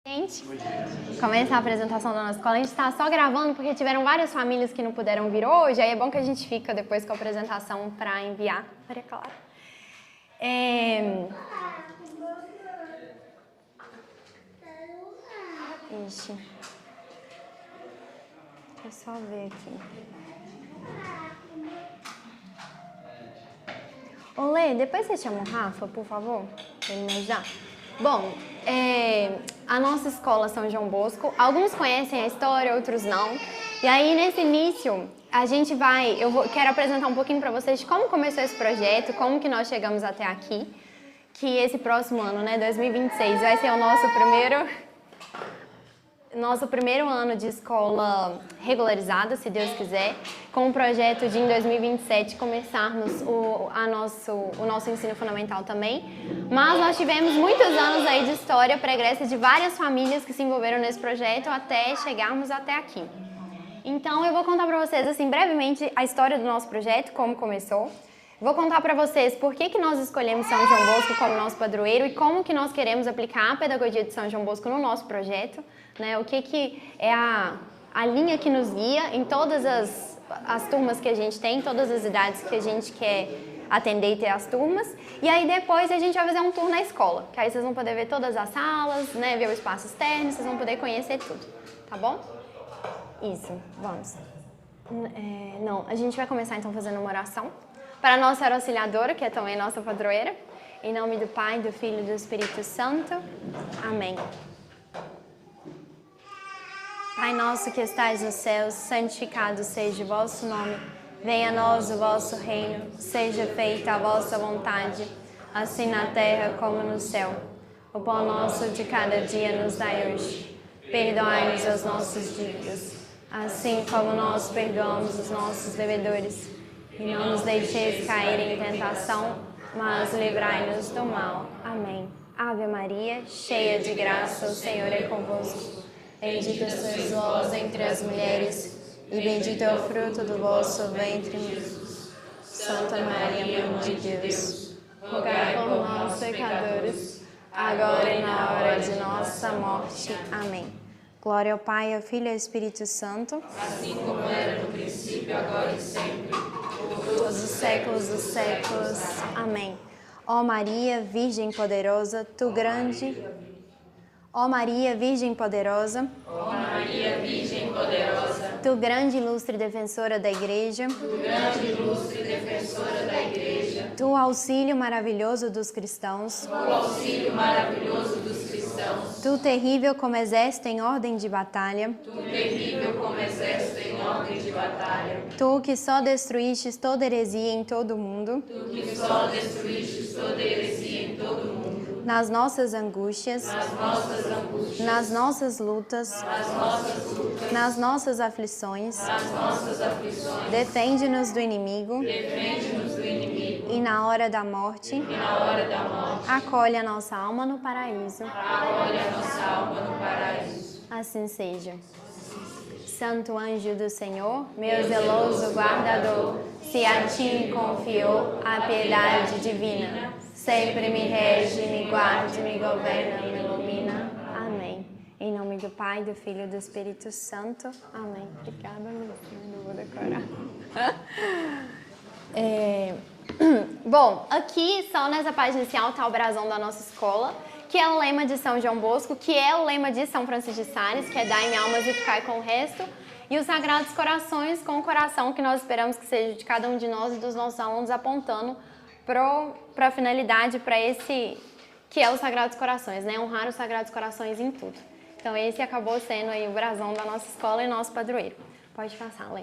Gente, começa a apresentação da nossa escola. A gente está só gravando porque tiveram várias famílias que não puderam vir hoje. Aí é bom que a gente fica depois com a apresentação para enviar. Maria Clara. Ixi. Deixa eu só ver aqui. Ô Lê, depois você chama o Rafa, por favor, para ele me ajudar. Bom, a nossa escola São João Bosco, alguns conhecem a história, outros não. E aí, nesse início, quero apresentar um pouquinho para vocês de como começou esse projeto, como que nós chegamos até aqui, que esse próximo ano, 2026, vai ser o nosso primeiro ano de escola regularizada, se Deus quiser, com o projeto de, em 2027, começarmos o nosso ensino fundamental também. Mas nós tivemos muitos anos aí de história pregressa de várias famílias que se envolveram nesse projeto até chegarmos até aqui. Então, eu vou contar para vocês, assim, brevemente, a história do nosso projeto, como começou. Vou contar para vocês por que nós escolhemos São João Bosco como nosso padroeiro e como que nós queremos aplicar a pedagogia de São João Bosco no nosso projeto, né? O que é a linha que nos guia em todas as turmas que a gente tem, todas as idades que a gente quer atender e ter as turmas. E aí depois a gente vai fazer um tour na escola, que aí vocês vão poder ver todas as salas, né? Ver o espaço externo, vocês vão poder conhecer tudo, tá bom? Isso, vamos. A gente vai começar então fazendo uma oração para a nossa auxiliadora, que é também nossa padroeira. Em nome do Pai, do Filho e do Espírito Santo. Amém. Pai nosso que estais nos céus, santificado seja o vosso nome. Venha a nós o vosso reino, seja feita a vossa vontade, assim na terra como no céu. O pão nosso de cada dia nos dai hoje. Perdoai-nos as nossas dívidas, assim como nós perdoamos os nossos devedores. E não nos deixeis cair em tentação, mas livrai-nos do mal. Amém. Ave Maria, cheia de graça, o Senhor é convosco. Bendita sois vós entre as mulheres, e bendito é o fruto do vosso ventre, Jesus. Santa Maria, Mãe de Deus, rogai por nós, pecadores, agora e na hora de nossa morte. Amém. Glória ao Pai, ao Filho e ao Espírito Santo, assim como era no princípio, agora e sempre, todos os séculos dos séculos. Amém. Ó Maria, Virgem poderosa, tu grande... Ó Maria, Virgem poderosa, ó Maria, Virgem poderosa, tu grande e ilustre defensora da Igreja, tu grande e ilustre defensora da Igreja, tu auxílio maravilhoso dos cristãos, tu auxílio maravilhoso dos cristãos, tu terrível como exército em ordem de batalha, tu terrível como exército em ordem de batalha, tu que só destruístes toda heresia em todo o mundo, tu que só destruístes toda heresia em todo o mundo, nas nossas angústias, nas nossas lutas, nas nossas aflições, defende-nos do inimigo, e na hora da morte, acolhe a nossa alma no paraíso. Assim seja. Santo anjo do Senhor, meu zeloso guardador, se a ti me confiou a piedade divina, sempre me rege, me guarde, me governa, me ilumina. Amém. Em nome do Pai, do Filho e do Espírito Santo. Amém. Obrigada, não vou decorar. Bom, aqui só nessa página inicial está o brasão da nossa escola, que é o lema de São João Bosco, que é o lema de São Francisco de Sales, que é dai-me almas e ficai com o resto, e os Sagrados Corações com o coração, que nós esperamos que seja de cada um de nós e dos nossos alunos, apontando para a finalidade, para esse que é os Sagrados Corações, né? Honrar os Sagrados Corações em tudo. Então esse acabou sendo aí o brasão da nossa escola e nosso padroeiro. Pode passar, Lê.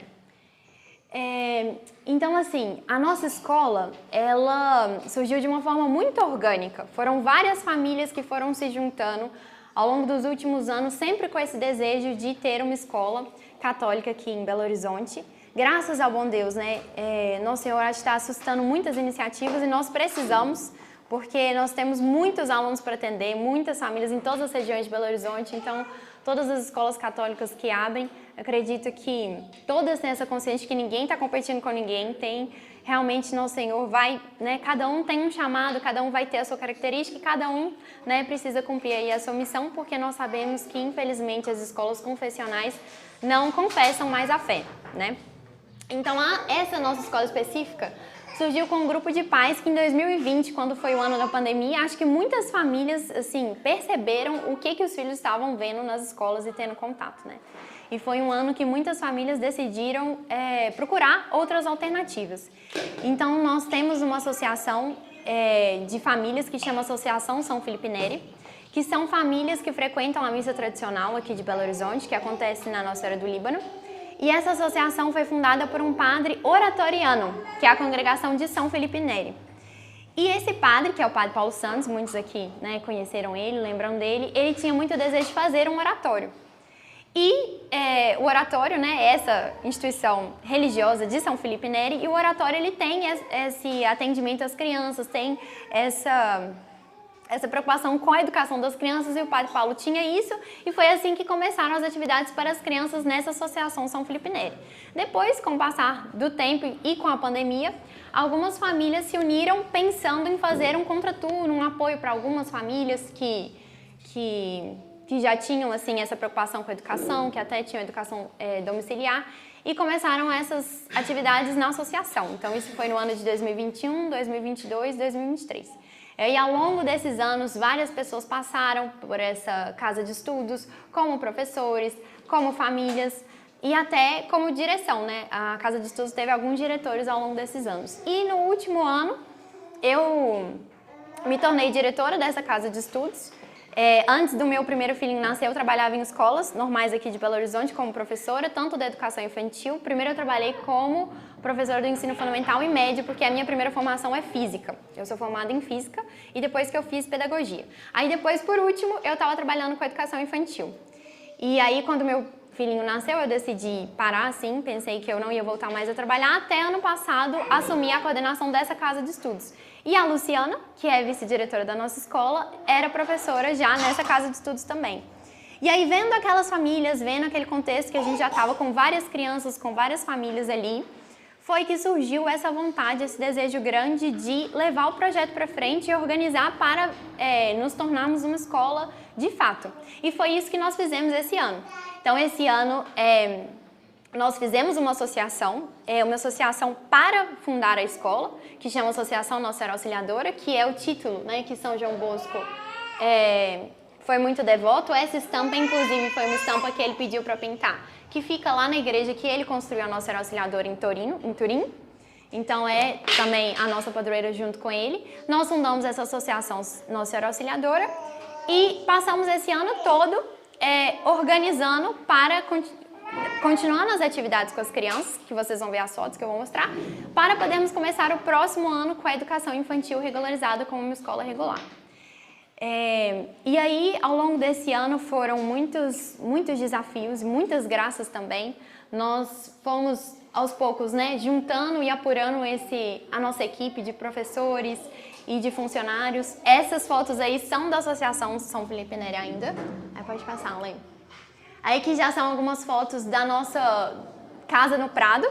Então, assim, a nossa escola, ela surgiu de uma forma muito orgânica. Foram várias famílias que foram se juntando ao longo dos últimos anos, sempre com esse desejo de ter uma escola católica aqui em Belo Horizonte. Graças ao bom Deus, né? Nosso Senhor está assustando muitas iniciativas e nós precisamos, porque nós temos muitos alunos para atender, muitas famílias em todas as regiões de Belo Horizonte, então todas as escolas católicas que abrem, acredito que todas têm essa consciência de que ninguém está competindo com ninguém, tem realmente nosso Senhor vai, né, cada um tem um chamado, cada um vai ter a sua característica e cada um, né, precisa cumprir aí a sua missão, porque nós sabemos que, infelizmente, as escolas confessionais não confessam mais a fé, né? Então, essa nossa escola específica surgiu com um grupo de pais que em 2020, quando foi o ano da pandemia, acho que muitas famílias, assim, perceberam o que os filhos estavam vendo nas escolas e tendo contato, né? E foi um ano que muitas famílias decidiram procurar outras alternativas. Então, nós temos uma associação de famílias que chama Associação São Felipe Neri, que são famílias que frequentam a missa tradicional aqui de Belo Horizonte, que acontece na Nossa Senhora do Líbano. E essa associação foi fundada por um padre oratoriano, que é a congregação de São Felipe Neri. E esse padre, que é o padre Paulo Santos, muitos aqui, né, conheceram ele, lembram dele, ele tinha muito desejo de fazer um oratório. E o oratório, né, essa instituição religiosa de São Felipe Neri, e o oratório ele tem esse atendimento às crianças, tem essa preocupação com a educação das crianças, e o padre Paulo tinha isso, e foi assim que começaram as atividades para as crianças nessa associação São Felipe Neri. Depois, com o passar do tempo e com a pandemia, algumas famílias se uniram pensando em fazer um contraturno, um apoio para algumas famílias que já tinham assim essa preocupação com a educação, que até tinham educação domiciliar, e começaram essas atividades na associação. Então, isso foi no ano de 2021, 2022, 2023. E ao longo desses anos, várias pessoas passaram por essa casa de estudos, como professores, como famílias e até como direção, né? A casa de estudos teve alguns diretores ao longo desses anos. E no último ano, eu me tornei diretora dessa casa de estudos. Antes do meu primeiro filhinho nascer, eu trabalhava em escolas normais aqui de Belo Horizonte como professora, tanto da educação infantil. Primeiro eu trabalhei como professora do ensino fundamental e médio, porque a minha primeira formação é física. Eu sou formada em física e depois que eu fiz pedagogia. Aí depois, por último, eu estava trabalhando com a educação infantil. E aí, quando meu filhinho nasceu, eu decidi parar assim, pensei que eu não ia voltar mais a trabalhar, até ano passado assumi a coordenação dessa casa de estudos. E a Luciana, que é vice-diretora da nossa escola, era professora já nessa casa de estudos também. E aí, vendo aquelas famílias, vendo aquele contexto que a gente já estava com várias crianças, com várias famílias ali, foi que surgiu essa vontade, esse desejo grande de levar o projeto para frente e organizar para nos tornarmos uma escola de fato. E foi isso que nós fizemos esse ano. Então, esse ano, nós fizemos uma associação para fundar a escola, que chama Associação Nossa Senhora Auxiliadora, que é o título, né, que São João Bosco foi muito devoto. Essa estampa, inclusive, foi uma estampa que ele pediu para pintar, que fica lá na igreja que ele construiu a Nossa Senhora Auxiliadora em Turim. Então, é também a nossa padroeira junto com ele. Nós fundamos essa associação Nossa Senhora Auxiliadora e passamos esse ano todo organizando para continuar nas atividades com as crianças, que vocês vão ver as fotos que eu vou mostrar, para podermos começar o próximo ano com a educação infantil regularizada como uma escola regular. E aí, ao longo desse ano, foram muitos desafios, muitas graças também. Nós fomos, aos poucos, né, juntando e apurando a nossa equipe de professores e de funcionários. Essas fotos aí são da Associação São Felipe Neri ainda. Aí pode passar, Lê. Aí que já são algumas fotos da nossa casa no Prado,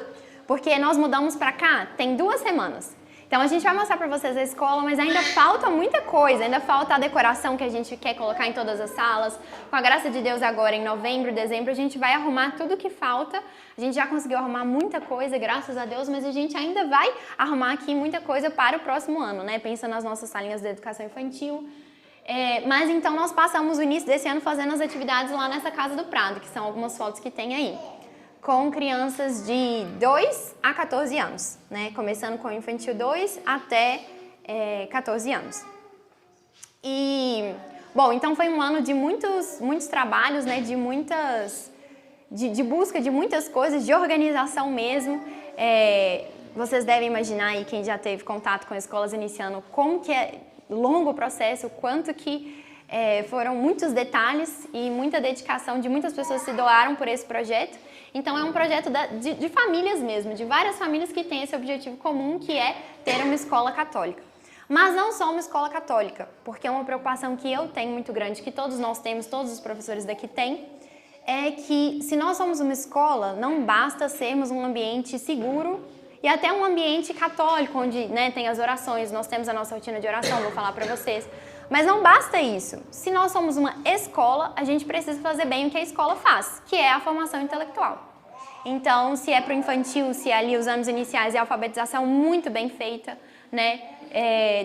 porque nós mudamos para cá tem 2 semanas. Então, a gente vai mostrar para vocês a escola, mas ainda falta muita coisa, ainda falta a decoração que a gente quer colocar em todas as salas. Com a graça de Deus, agora em novembro, dezembro, a gente vai arrumar tudo que falta. A gente já conseguiu arrumar muita coisa, graças a Deus, mas a gente ainda vai arrumar aqui muita coisa para o próximo ano, né? Pensa nas nossas salinhas de educação infantil. Mas então, nós passamos o início desse ano fazendo as atividades lá nessa Casa do Prado, que são algumas fotos que tem aí, com crianças de 2 a 14 anos, né? Começando com o infantil 2 até 14 anos. E, bom, então foi um ano de muitos trabalhos, né? De busca de muitas coisas, de organização mesmo. Vocês devem imaginar aí, quem já teve contato com escolas iniciando, como que é longo o processo, o quanto que foram muitos detalhes e muita dedicação de muitas pessoas que se doaram por esse projeto. Então, é um projeto de famílias mesmo, de várias famílias que têm esse objetivo comum, que é ter uma escola católica. Mas não só uma escola católica, porque é uma preocupação que eu tenho muito grande, que todos nós temos, todos os professores daqui têm, é que se nós somos uma escola, não basta sermos um ambiente seguro e até um ambiente católico, onde, né, tem as orações, nós temos a nossa rotina de oração, vou falar para vocês. Mas não basta isso. Se nós somos uma escola, a gente precisa fazer bem o que a escola faz, que é a formação intelectual. Então, se é para o infantil, se é ali os anos iniciais e a alfabetização muito bem feita, né?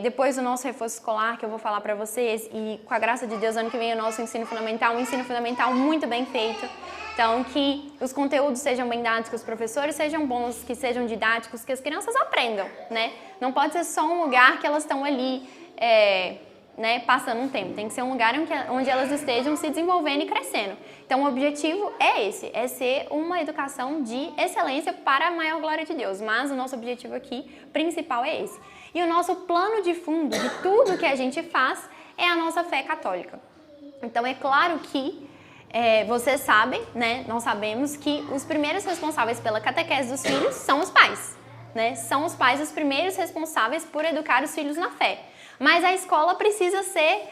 Depois do nosso reforço escolar, que eu vou falar para vocês, e com a graça de Deus, ano que vem o nosso ensino fundamental, um ensino fundamental muito bem feito. Então, que os conteúdos sejam bem dados, que os professores sejam bons, que sejam didáticos, que as crianças aprendam, né? Não pode ser só um lugar que elas estão ali, né, passando um tempo. Tem que ser um lugar onde elas estejam se desenvolvendo e crescendo. Então, o objetivo é esse, é ser uma educação de excelência para a maior glória de Deus. Mas o nosso objetivo aqui principal é esse. E o nosso plano de fundo de tudo que a gente faz é a nossa fé católica. Então, é claro que vocês sabem, né, nós sabemos que os primeiros responsáveis pela catequese dos filhos são os pais, né? São os pais os primeiros responsáveis por educar os filhos na fé. Mas a escola precisa ser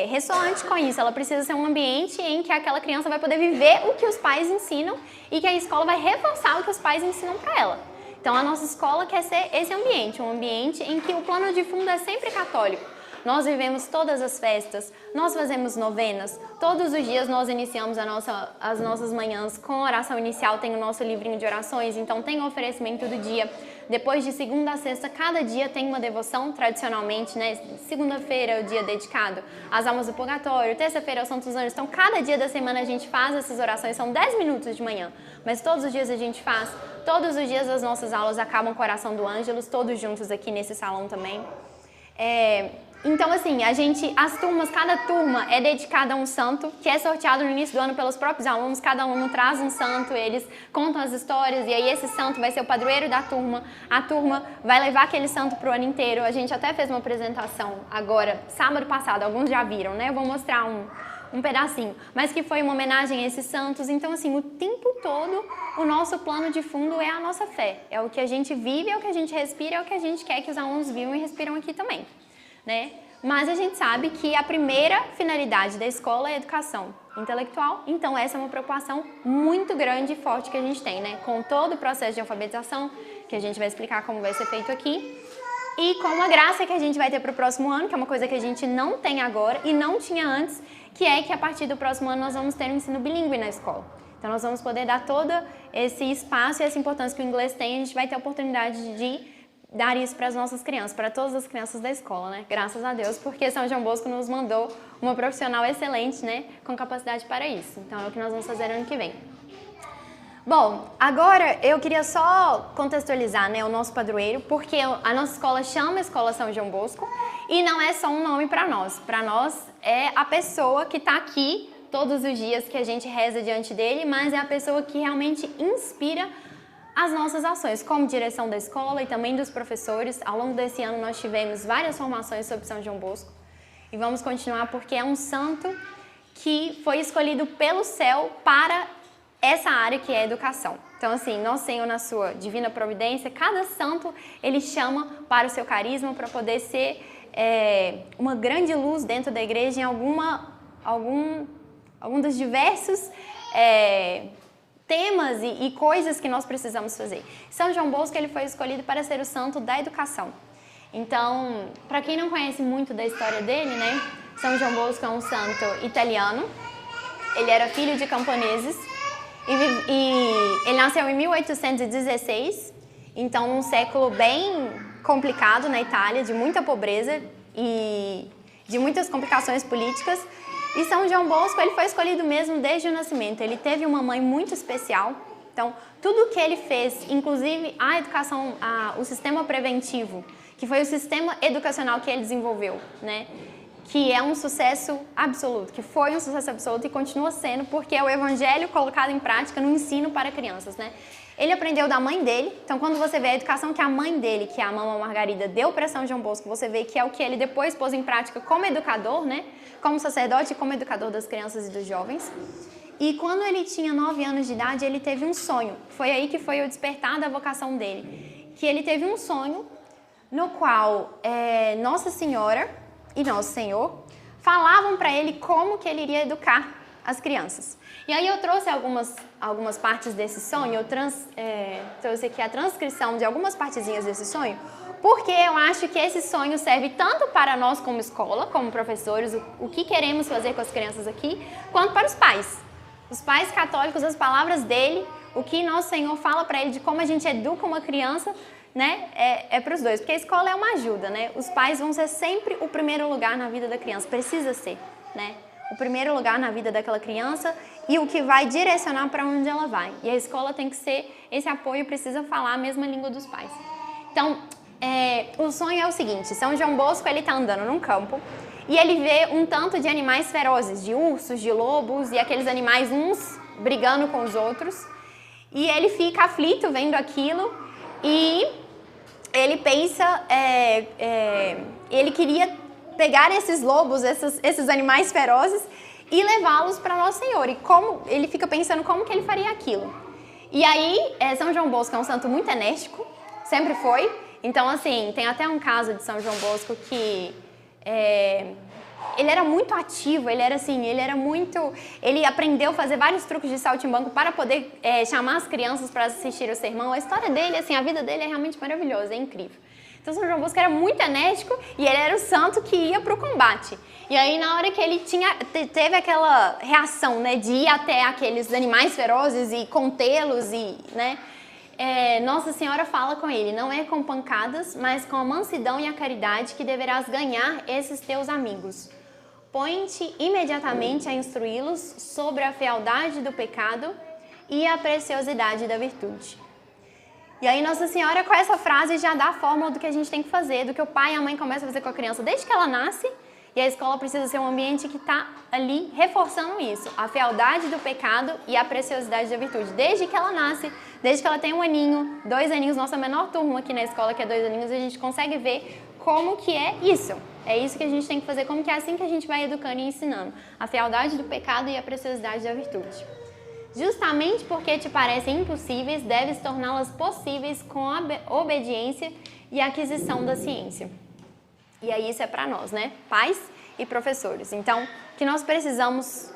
ressonante com isso, ela precisa ser um ambiente em que aquela criança vai poder viver o que os pais ensinam e que a escola vai reforçar o que os pais ensinam para ela. Então a nossa escola quer ser esse ambiente, um ambiente em que o plano de fundo é sempre católico. Nós vivemos todas as festas, nós fazemos novenas, todos os dias nós iniciamos as nossas manhãs com oração inicial, tem o nosso livrinho de orações, então tem o oferecimento do dia. Depois de segunda a sexta, cada dia tem uma devoção, tradicionalmente, né? Segunda-feira é o dia dedicado às almas do purgatório, terça-feira aos Santos Anjos. Então, cada dia da semana a gente faz essas orações, são 10 minutos de manhã, mas todos os dias a gente faz. Todos os dias as nossas aulas acabam com a oração do Ângelus, todos juntos aqui nesse salão também. Então, assim, as turmas, cada turma é dedicada a um santo, que é sorteado no início do ano pelos próprios alunos, cada aluno traz um santo, eles contam as histórias, e aí esse santo vai ser o padroeiro da turma, a turma vai levar aquele santo pro ano inteiro. A gente até fez uma apresentação agora, sábado passado, alguns já viram, né? Eu vou mostrar um pedacinho, mas que foi uma homenagem a esses santos. Então, assim, o tempo todo, o nosso plano de fundo é a nossa fé, é o que a gente vive, é o que a gente respira, é o que a gente quer que os alunos vivam e respiram aqui também. Né? Mas a gente sabe que a primeira finalidade da escola é a educação intelectual, então essa é uma preocupação muito grande e forte que a gente tem, né? Com todo o processo de alfabetização, que a gente vai explicar como vai ser feito aqui, e com uma graça que a gente vai ter para o próximo ano, que é uma coisa que a gente não tem agora e não tinha antes, que é que a partir do próximo ano nós vamos ter um ensino bilíngue na escola. Então nós vamos poder dar todo esse espaço e essa importância que o inglês tem, a gente vai ter a oportunidade de dar isso para as nossas crianças, para todas as crianças da escola, né? Graças a Deus, porque São João Bosco nos mandou uma profissional excelente, né? Com capacidade para isso. Então é o que nós vamos fazer ano que vem. Bom, agora eu queria só contextualizar, né, o nosso padroeiro, porque a nossa escola chama Escola São João Bosco e não é só um nome para nós. Para nós é a pessoa que está aqui todos os dias que a gente reza diante dele, mas é a pessoa que realmente inspira as nossas ações, como direção da escola e também dos professores. Ao longo desse ano nós tivemos várias formações sobre São João Bosco e vamos continuar porque é um santo que foi escolhido pelo céu para essa área que é a educação. Então, assim, nosso Senhor, na sua divina providência, cada santo ele chama para o seu carisma, para poder ser uma grande luz dentro da igreja em algum dos diversos temas e coisas que nós precisamos fazer. São João Bosco ele foi escolhido para ser o santo da educação. Então, para quem não conhece muito da história dele, né, São João Bosco é um santo italiano. Ele era filho de camponeses e ele nasceu em 1816, então num século bem complicado na Itália, de muita pobreza e de muitas complicações políticas. E São João Bosco ele foi escolhido mesmo desde o nascimento. Ele teve uma mãe muito especial. Então, tudo que ele fez, inclusive a educação, o sistema preventivo, que foi o sistema educacional que ele desenvolveu, né? Que é um sucesso absoluto, que foi um sucesso absoluto e continua sendo, porque é o evangelho colocado em prática no ensino para crianças, né? Ele aprendeu da mãe dele, então quando você vê a educação que a mãe dele, que é a Mama Margarida, deu para São João Bosco, você vê que é o que ele depois pôs em prática como educador, né? Como sacerdote e como educador das crianças e dos jovens. E quando ele tinha 9 anos de idade, ele teve um sonho. Foi aí que foi o despertar da vocação dele. Que ele teve um sonho no qual Nossa Senhora e Nosso Senhor falavam para ele como que ele iria educar as crianças. E aí eu trouxe algumas partes desse sonho, eu trouxe aqui a transcrição de algumas partezinhas desse sonho, porque eu acho que esse sonho serve tanto para nós como escola, como professores, o que queremos fazer com as crianças aqui, quanto para os pais. Os pais católicos, as palavras dele, o que nosso Senhor fala para ele de como a gente educa uma criança, né, é para os dois, porque a escola é uma ajuda, né? Os pais vão ser sempre o primeiro lugar na vida da criança, precisa ser, né? O primeiro lugar na vida daquela criança e o que vai direcionar para onde ela vai. E a escola tem que ser, esse apoio precisa falar a mesma língua dos pais. Então, o sonho é o seguinte, São João Bosco, ele está andando num campo e ele vê um tanto de animais ferozes, de ursos, de lobos e aqueles animais uns brigando com os outros. E ele fica aflito vendo aquilo e ele pensa, ele queria pegar esses lobos, esses animais ferozes e levá-los para Nosso Senhor. E como ele fica pensando como que ele faria aquilo. E aí, São João Bosco é um santo muito enérgico, sempre foi. Então, assim, tem até um caso de São João Bosco que ele era muito ativo, ele aprendeu a fazer vários truques de saltimbanco para poder chamar as crianças para assistir o sermão. A história dele, assim, a vida dele é realmente maravilhosa, é incrível. Então, São João Bosco era muito enérgico e ele era o santo que ia para o combate. E aí, na hora que ele teve aquela reação, né, de ir até aqueles animais ferozes e contê-los e, né, Nossa Senhora fala com ele, não é com pancadas, mas com a mansidão e a caridade que deverás ganhar esses teus amigos. Põe-te imediatamente a instruí-los sobre a fealdade do pecado e a preciosidade da virtude. E aí Nossa Senhora, com essa frase, já dá a fórmula do que a gente tem que fazer, do que o pai e a mãe começam a fazer com a criança desde que ela nasce, e a escola precisa ser um ambiente que está ali reforçando isso, a fealdade do pecado e a preciosidade da virtude, desde que ela nasce, desde que ela tem 1 aninho, 2 aninhos, nossa menor turma aqui na escola que é 2 aninhos, a gente consegue ver como que é isso. É isso que a gente tem que fazer, como que é assim que a gente vai educando e ensinando, a fealdade do pecado e a preciosidade da virtude. Justamente porque te parecem impossíveis, deves torná-las possíveis com a obediência e a aquisição da ciência. E aí isso é para nós, né? Pais e professores. Então, o que nós precisamos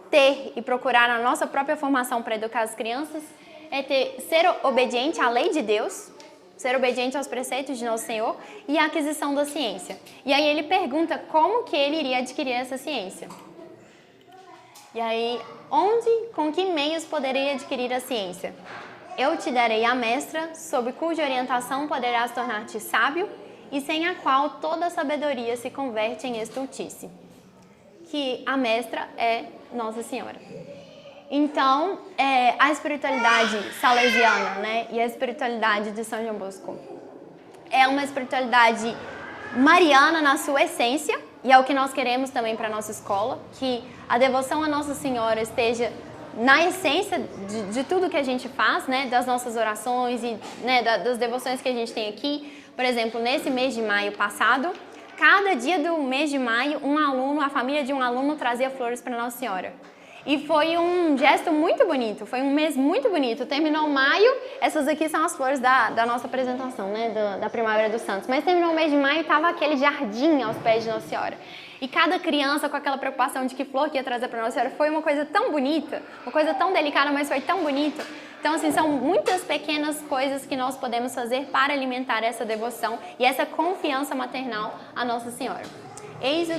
ter e procurar na nossa própria formação para educar as crianças é ser obediente à lei de Deus, ser obediente aos preceitos de Nosso Senhor e a aquisição da ciência. E aí ele pergunta como que ele iria adquirir essa ciência. E aí, com que meios poderia adquirir a ciência? Eu te darei a mestra, sob cuja orientação poderás tornar-te sábio e sem a qual toda a sabedoria se converte em estultice. Que a mestra é Nossa Senhora. Então, a espiritualidade salesiana, né, e a espiritualidade de São João Bosco é uma espiritualidade mariana na sua essência, e é o que nós queremos também para a nossa escola, que a devoção a Nossa Senhora esteja na essência de tudo que a gente faz, né, das nossas orações e, né, das devoções que a gente tem aqui. Por exemplo, nesse mês de maio passado, cada dia do mês de maio, a família de um aluno trazia flores para Nossa Senhora. E foi um gesto muito bonito, foi um mês muito bonito. Terminou maio, essas aqui são as flores da nossa apresentação, né, da Primavera dos Santos. Mas terminou o mês de maio e estava aquele jardim aos pés de Nossa Senhora. E cada criança com aquela preocupação de que flor que ia trazer para Nossa Senhora foi uma coisa tão bonita, uma coisa tão delicada, mas foi tão bonito. Então, assim, são muitas pequenas coisas que nós podemos fazer para alimentar essa devoção e essa confiança maternal a Nossa Senhora. Eis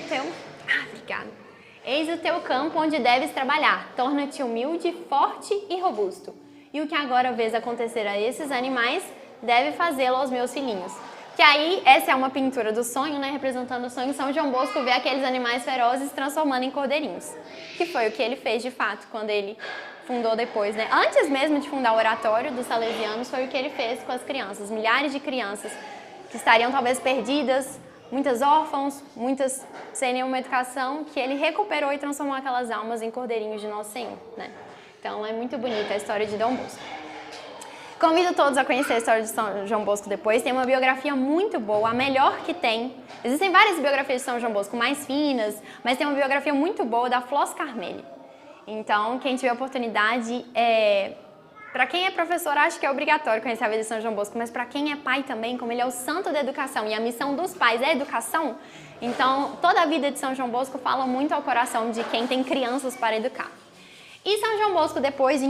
o teu campo onde deves trabalhar. Torna-te humilde, forte e robusto. E o que agora vês acontecer a esses animais, deve fazê-lo aos meus filhinhos. Que aí, essa é uma pintura do sonho, né? Representando o sonho. São João Bosco vê aqueles animais ferozes transformando em cordeirinhos. Que foi o que ele fez, de fato, quando ele fundou depois, né? Antes mesmo de fundar o oratório dos salesianos, foi o que ele fez com as crianças. Milhares de crianças que estariam talvez perdidas, muitas órfãos, muitas sem nenhuma educação, que ele recuperou e transformou aquelas almas em cordeirinhos de Nosso Senhor, né? Então é muito bonita a história de Dom Bosco. Convido todos a conhecer a história de São João Bosco depois. Tem uma biografia muito boa, a melhor que tem. Existem várias biografias de São João Bosco mais finas, mas tem uma biografia muito boa da Flos Carmelli. Então, quem tiver oportunidade, para quem é professor, acho que é obrigatório conhecer a vida de São João Bosco, mas para quem é pai também, como ele é o santo da educação e a missão dos pais é a educação, então toda a vida de São João Bosco fala muito ao coração de quem tem crianças para educar. E São João Bosco depois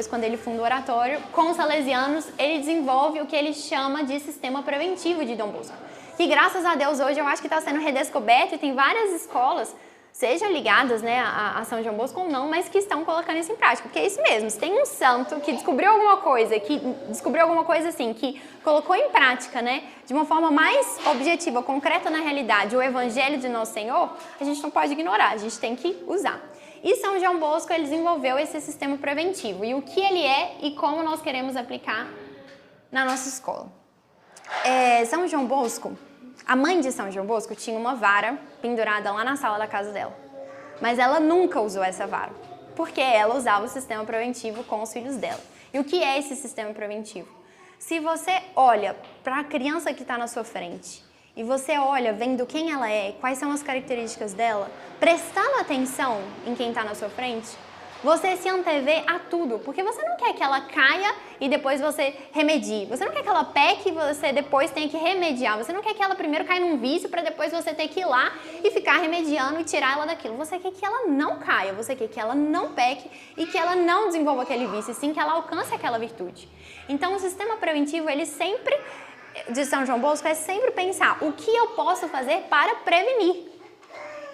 quando ele funda o oratório, com os salesianos, ele desenvolve o que ele chama de sistema preventivo de Dom Bosco. Que graças a Deus hoje eu acho que está sendo redescoberto e tem várias escolas, seja ligadas, né, a São João Bosco ou não, mas que estão colocando isso em prática. Porque é isso mesmo, se tem um santo que descobriu alguma coisa assim, que colocou em prática, né, de uma forma mais objetiva, concreta na realidade, o Evangelho de Nosso Senhor, a gente não pode ignorar, a gente tem que usar. E São João Bosco, ele desenvolveu esse sistema preventivo. E o que ele é e como nós queremos aplicar na nossa escola. São João Bosco, a mãe de São João Bosco tinha uma vara pendurada lá na sala da casa dela. Mas ela nunca usou essa vara, porque ela usava o sistema preventivo com os filhos dela. E o que é esse sistema preventivo? Se você olha para a criança que está na sua frente, e você olha vendo quem ela é, quais são as características dela, prestando atenção em quem está na sua frente, você se antevê a tudo, porque você não quer que ela caia e depois você remedie. Você não quer que ela peque e você depois tenha que remediar. Você não quer que ela primeiro caia num vício para depois você ter que ir lá e ficar remediando e tirar ela daquilo. Você quer que ela não caia, você quer que ela não peque e que ela não desenvolva aquele vício, e sim que ela alcance aquela virtude. Então o sistema preventivo, ele sempre, de São João Bosco, é sempre pensar o que eu posso fazer para prevenir.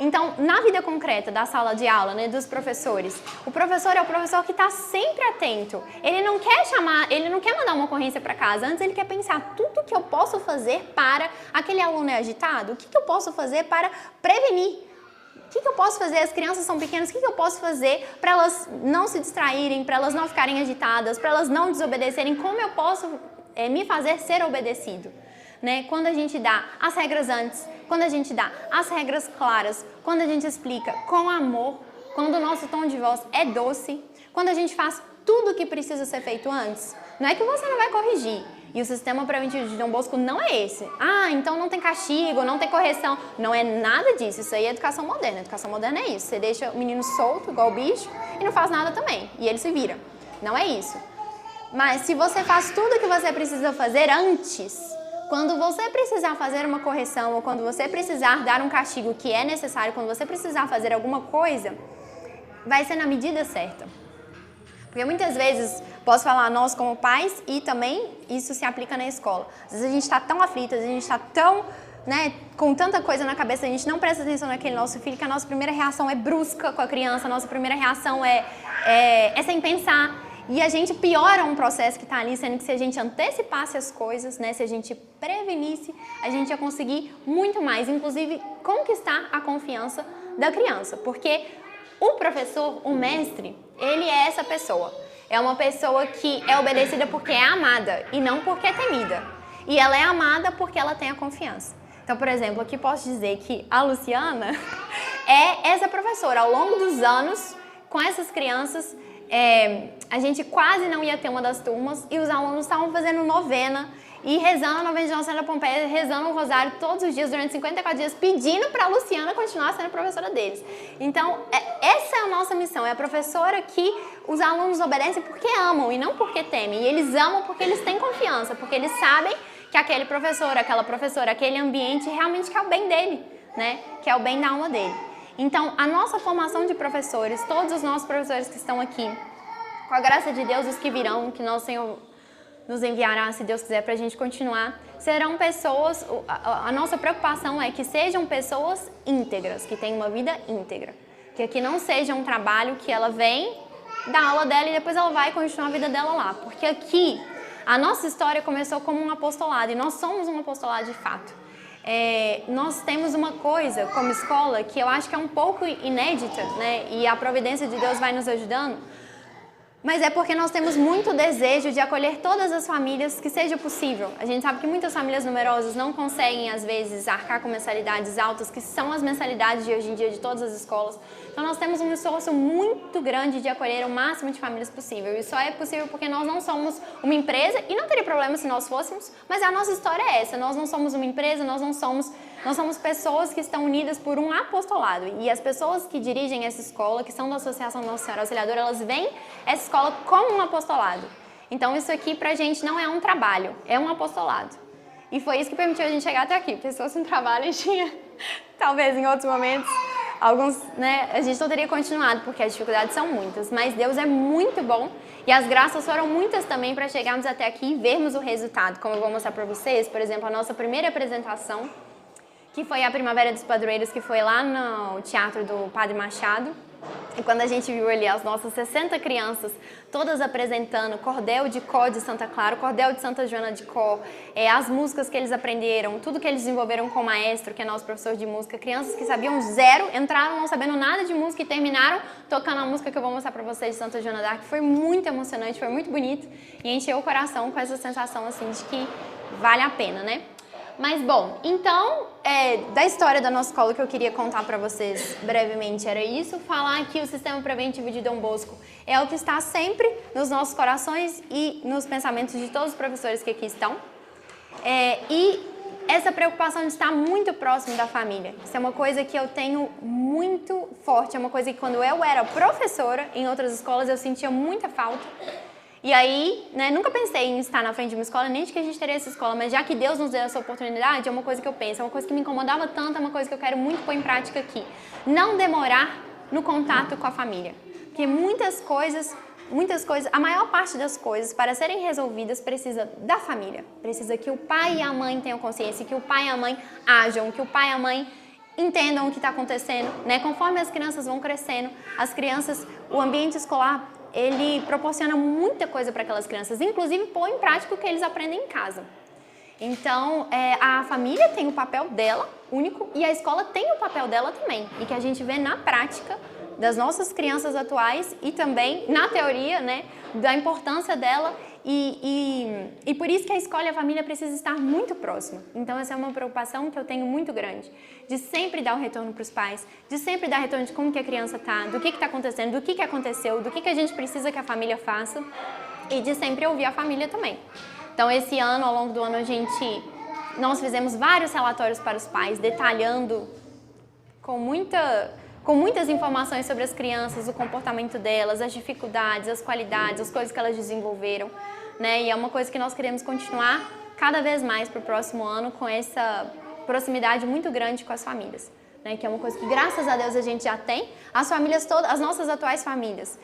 Então, na vida concreta da sala de aula, né, dos professores, o professor é o professor que está sempre atento. Ele não quer mandar uma ocorrência para casa, antes ele quer pensar tudo que eu posso fazer para aquele aluno é agitado, o que eu posso fazer para prevenir. O que eu posso fazer? As crianças são pequenas, o que eu posso fazer para elas não se distraírem, para elas não ficarem agitadas, para elas não desobedecerem? Como eu posso me fazer ser obedecido? Né? Quando a gente dá as regras antes, quando a gente dá as regras claras, quando a gente explica com amor, quando o nosso tom de voz é doce, quando a gente faz tudo o que precisa ser feito antes, não é que você não vai corrigir. E o sistema preventivo de Dom Bosco não é esse. Então não tem castigo, não tem correção. Não é nada disso. Isso aí é educação moderna. Educação moderna é isso. Você deixa o menino solto, igual o bicho, e não faz nada também. E ele se vira. Não é isso. Mas se você faz tudo o que você precisa fazer antes, quando você precisar fazer uma correção ou quando você precisar dar um castigo que é necessário, quando você precisar fazer alguma coisa, vai ser na medida certa. Porque muitas vezes, posso falar nós como pais e também isso se aplica na escola. Às vezes a gente está tão aflito, às vezes a gente está tão, com tanta coisa na cabeça, a gente não presta atenção naquele nosso filho, que a nossa primeira reação é brusca com a criança, a nossa primeira reação é sem pensar. E a gente piora um processo que está ali, sendo que se a gente antecipasse as coisas, se a gente prevenisse, a gente ia conseguir muito mais, inclusive conquistar a confiança da criança. Porque o professor, o mestre, ele é essa pessoa. É uma pessoa que é obedecida porque é amada e não porque é temida. E ela é amada porque ela tem a confiança. Então, por exemplo, aqui posso dizer que a Luciana é essa professora. Ao longo dos anos, com essas crianças, a gente quase não ia ter uma das turmas e os alunos estavam fazendo novena e rezando a novena de Nossa Senhora da Pompeia, rezando o rosário todos os dias, durante 54 dias, pedindo para a Luciana continuar sendo professora deles. Então, essa é a nossa missão, é a professora que os alunos obedecem porque amam e não porque temem. E eles amam porque eles têm confiança, porque eles sabem que aquele professor, aquela professora, aquele ambiente realmente quer o bem dele, quer o bem da alma dele. Então, a nossa formação de professores, todos os nossos professores que estão aqui, com a graça de Deus, os que virão, que nosso Senhor nos enviará, se Deus quiser, para a gente continuar, serão pessoas, a nossa preocupação é que sejam pessoas íntegras, que tenham uma vida íntegra. Que aqui não seja um trabalho que ela vem, dá aula dela e depois ela vai continuar a vida dela lá. Porque aqui, a nossa história começou como um apostolado e nós somos um apostolado de fato. Nós temos uma coisa como escola que eu acho que é um pouco inédita, e a providência de Deus vai nos ajudando, mas é porque nós temos muito desejo de acolher todas as famílias que seja possível. A gente sabe que muitas famílias numerosas não conseguem, às vezes, arcar com mensalidades altas, que são as mensalidades de hoje em dia de todas as escolas. Então, nós temos um esforço muito grande de acolher o máximo de famílias possível. E só é possível porque nós não somos uma empresa, e não teria problema se nós fôssemos, mas a nossa história é essa. Nós não somos uma empresa, nós somos pessoas que estão unidas por um apostolado. E as pessoas que dirigem essa escola, que são da Associação Nossa Senhora Auxiliadora, elas veem essa escola como um apostolado. Então isso aqui pra gente não é um trabalho, é um apostolado. E foi isso que permitiu a gente chegar até aqui, porque se fosse um trabalho a gente tinha, talvez em outros momentos, né, a gente não teria continuado, porque as dificuldades são muitas, mas Deus é muito bom e as graças foram muitas também para chegarmos até aqui e vermos o resultado, como eu vou mostrar para vocês, por exemplo, a nossa primeira apresentação, que foi a Primavera dos Padroeiros, que foi lá no Teatro do Padre Machado. E quando a gente viu ali as nossas 60 crianças, todas apresentando Cordel de Có de Santa Clara, Cordel de Santa Joana de Có, as músicas que eles aprenderam, tudo que eles desenvolveram com o maestro, que é nosso professor de música, crianças que sabiam zero, entraram não sabendo nada de música e terminaram tocando a música que eu vou mostrar pra vocês de Santa Joana d'Arc. Foi muito emocionante, foi muito bonito e encheu o coração com essa sensação assim de que vale a pena, né? Mas, bom, então, da história da nossa escola que eu queria contar para vocês brevemente era isso, falar que o Sistema Preventivo de Dom Bosco é o que está sempre nos nossos corações e nos pensamentos de todos os professores que aqui estão. E essa preocupação de estar muito próximo da família, isso é uma coisa que eu tenho muito forte, é uma coisa que quando eu era professora em outras escolas eu sentia muita falta. E aí, né, nunca pensei em estar na frente de uma escola, nem de que a gente teria essa escola, mas já que Deus nos deu essa oportunidade, é uma coisa que eu penso, é uma coisa que me incomodava tanto, é uma coisa que eu quero muito pôr em prática aqui. Não demorar no contato com a família. Porque muitas coisas, a maior parte das coisas, para serem resolvidas, precisa da família. Precisa que o pai e a mãe tenham consciência, que o pai e a mãe ajam, que o pai e a mãe entendam o que está acontecendo, né? Conforme as crianças vão crescendo, as crianças, o ambiente escolar, ele proporciona muita coisa para aquelas crianças, inclusive pôr em prática o que eles aprendem em casa. Então, a família tem o papel dela, único, e a escola tem o papel dela também, e que a gente vê na prática das nossas crianças atuais e também na teoria, né, da importância dela e por isso que a escola e a família precisam estar muito próxima. Então essa é uma preocupação que eu tenho muito grande, de sempre dar o retorno para os pais, de sempre dar retorno de como que a criança está, do que está acontecendo, do que aconteceu, do que a gente precisa que a família faça e de sempre ouvir a família também. Então esse ano, ao longo do ano, nós fizemos vários relatórios para os pais, detalhando com muitas informações sobre as crianças, o comportamento delas, as dificuldades, as qualidades, as coisas que elas desenvolveram, né? E é uma coisa que nós queremos continuar cada vez mais para o próximo ano com essa proximidade muito grande com as famílias, né? Que é uma coisa que, graças a Deus, a gente já tem. As famílias todas, as nossas atuais famílias,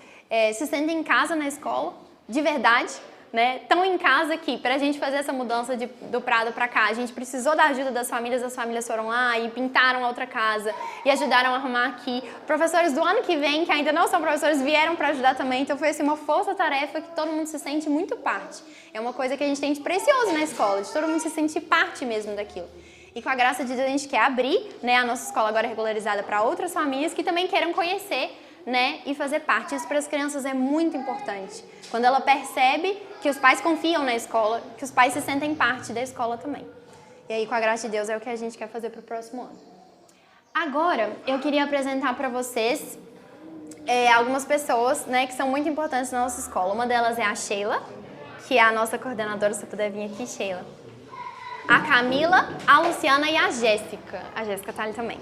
se sentem em casa na escola, de verdade, né? Estão em casa que, para a gente fazer essa mudança do Prado para cá, a gente precisou da ajuda das famílias, as famílias foram lá e pintaram a outra casa e ajudaram a arrumar aqui. Professores do ano que vem, que ainda não são professores, vieram para ajudar também, então foi assim, uma força-tarefa que todo mundo se sente muito parte. É uma coisa que a gente tem de precioso na escola, de todo mundo se sentir parte mesmo daquilo. E com a graça de Deus a gente quer abrir, né, a nossa escola agora regularizada para outras famílias que também queiram conhecer, né, e fazer parte. Isso para as crianças é muito importante. Quando ela percebe que os pais confiam na escola, que os pais se sentem parte da escola também. E aí, com a graça de Deus, é o que a gente quer fazer para o próximo ano. Agora, eu queria apresentar para vocês algumas pessoas, né, que são muito importantes na nossa escola. Uma delas é a Sheila, que é a nossa coordenadora, se você puder vir aqui, Sheila. A Camila, a Luciana e a Jéssica. A Jéssica está ali também.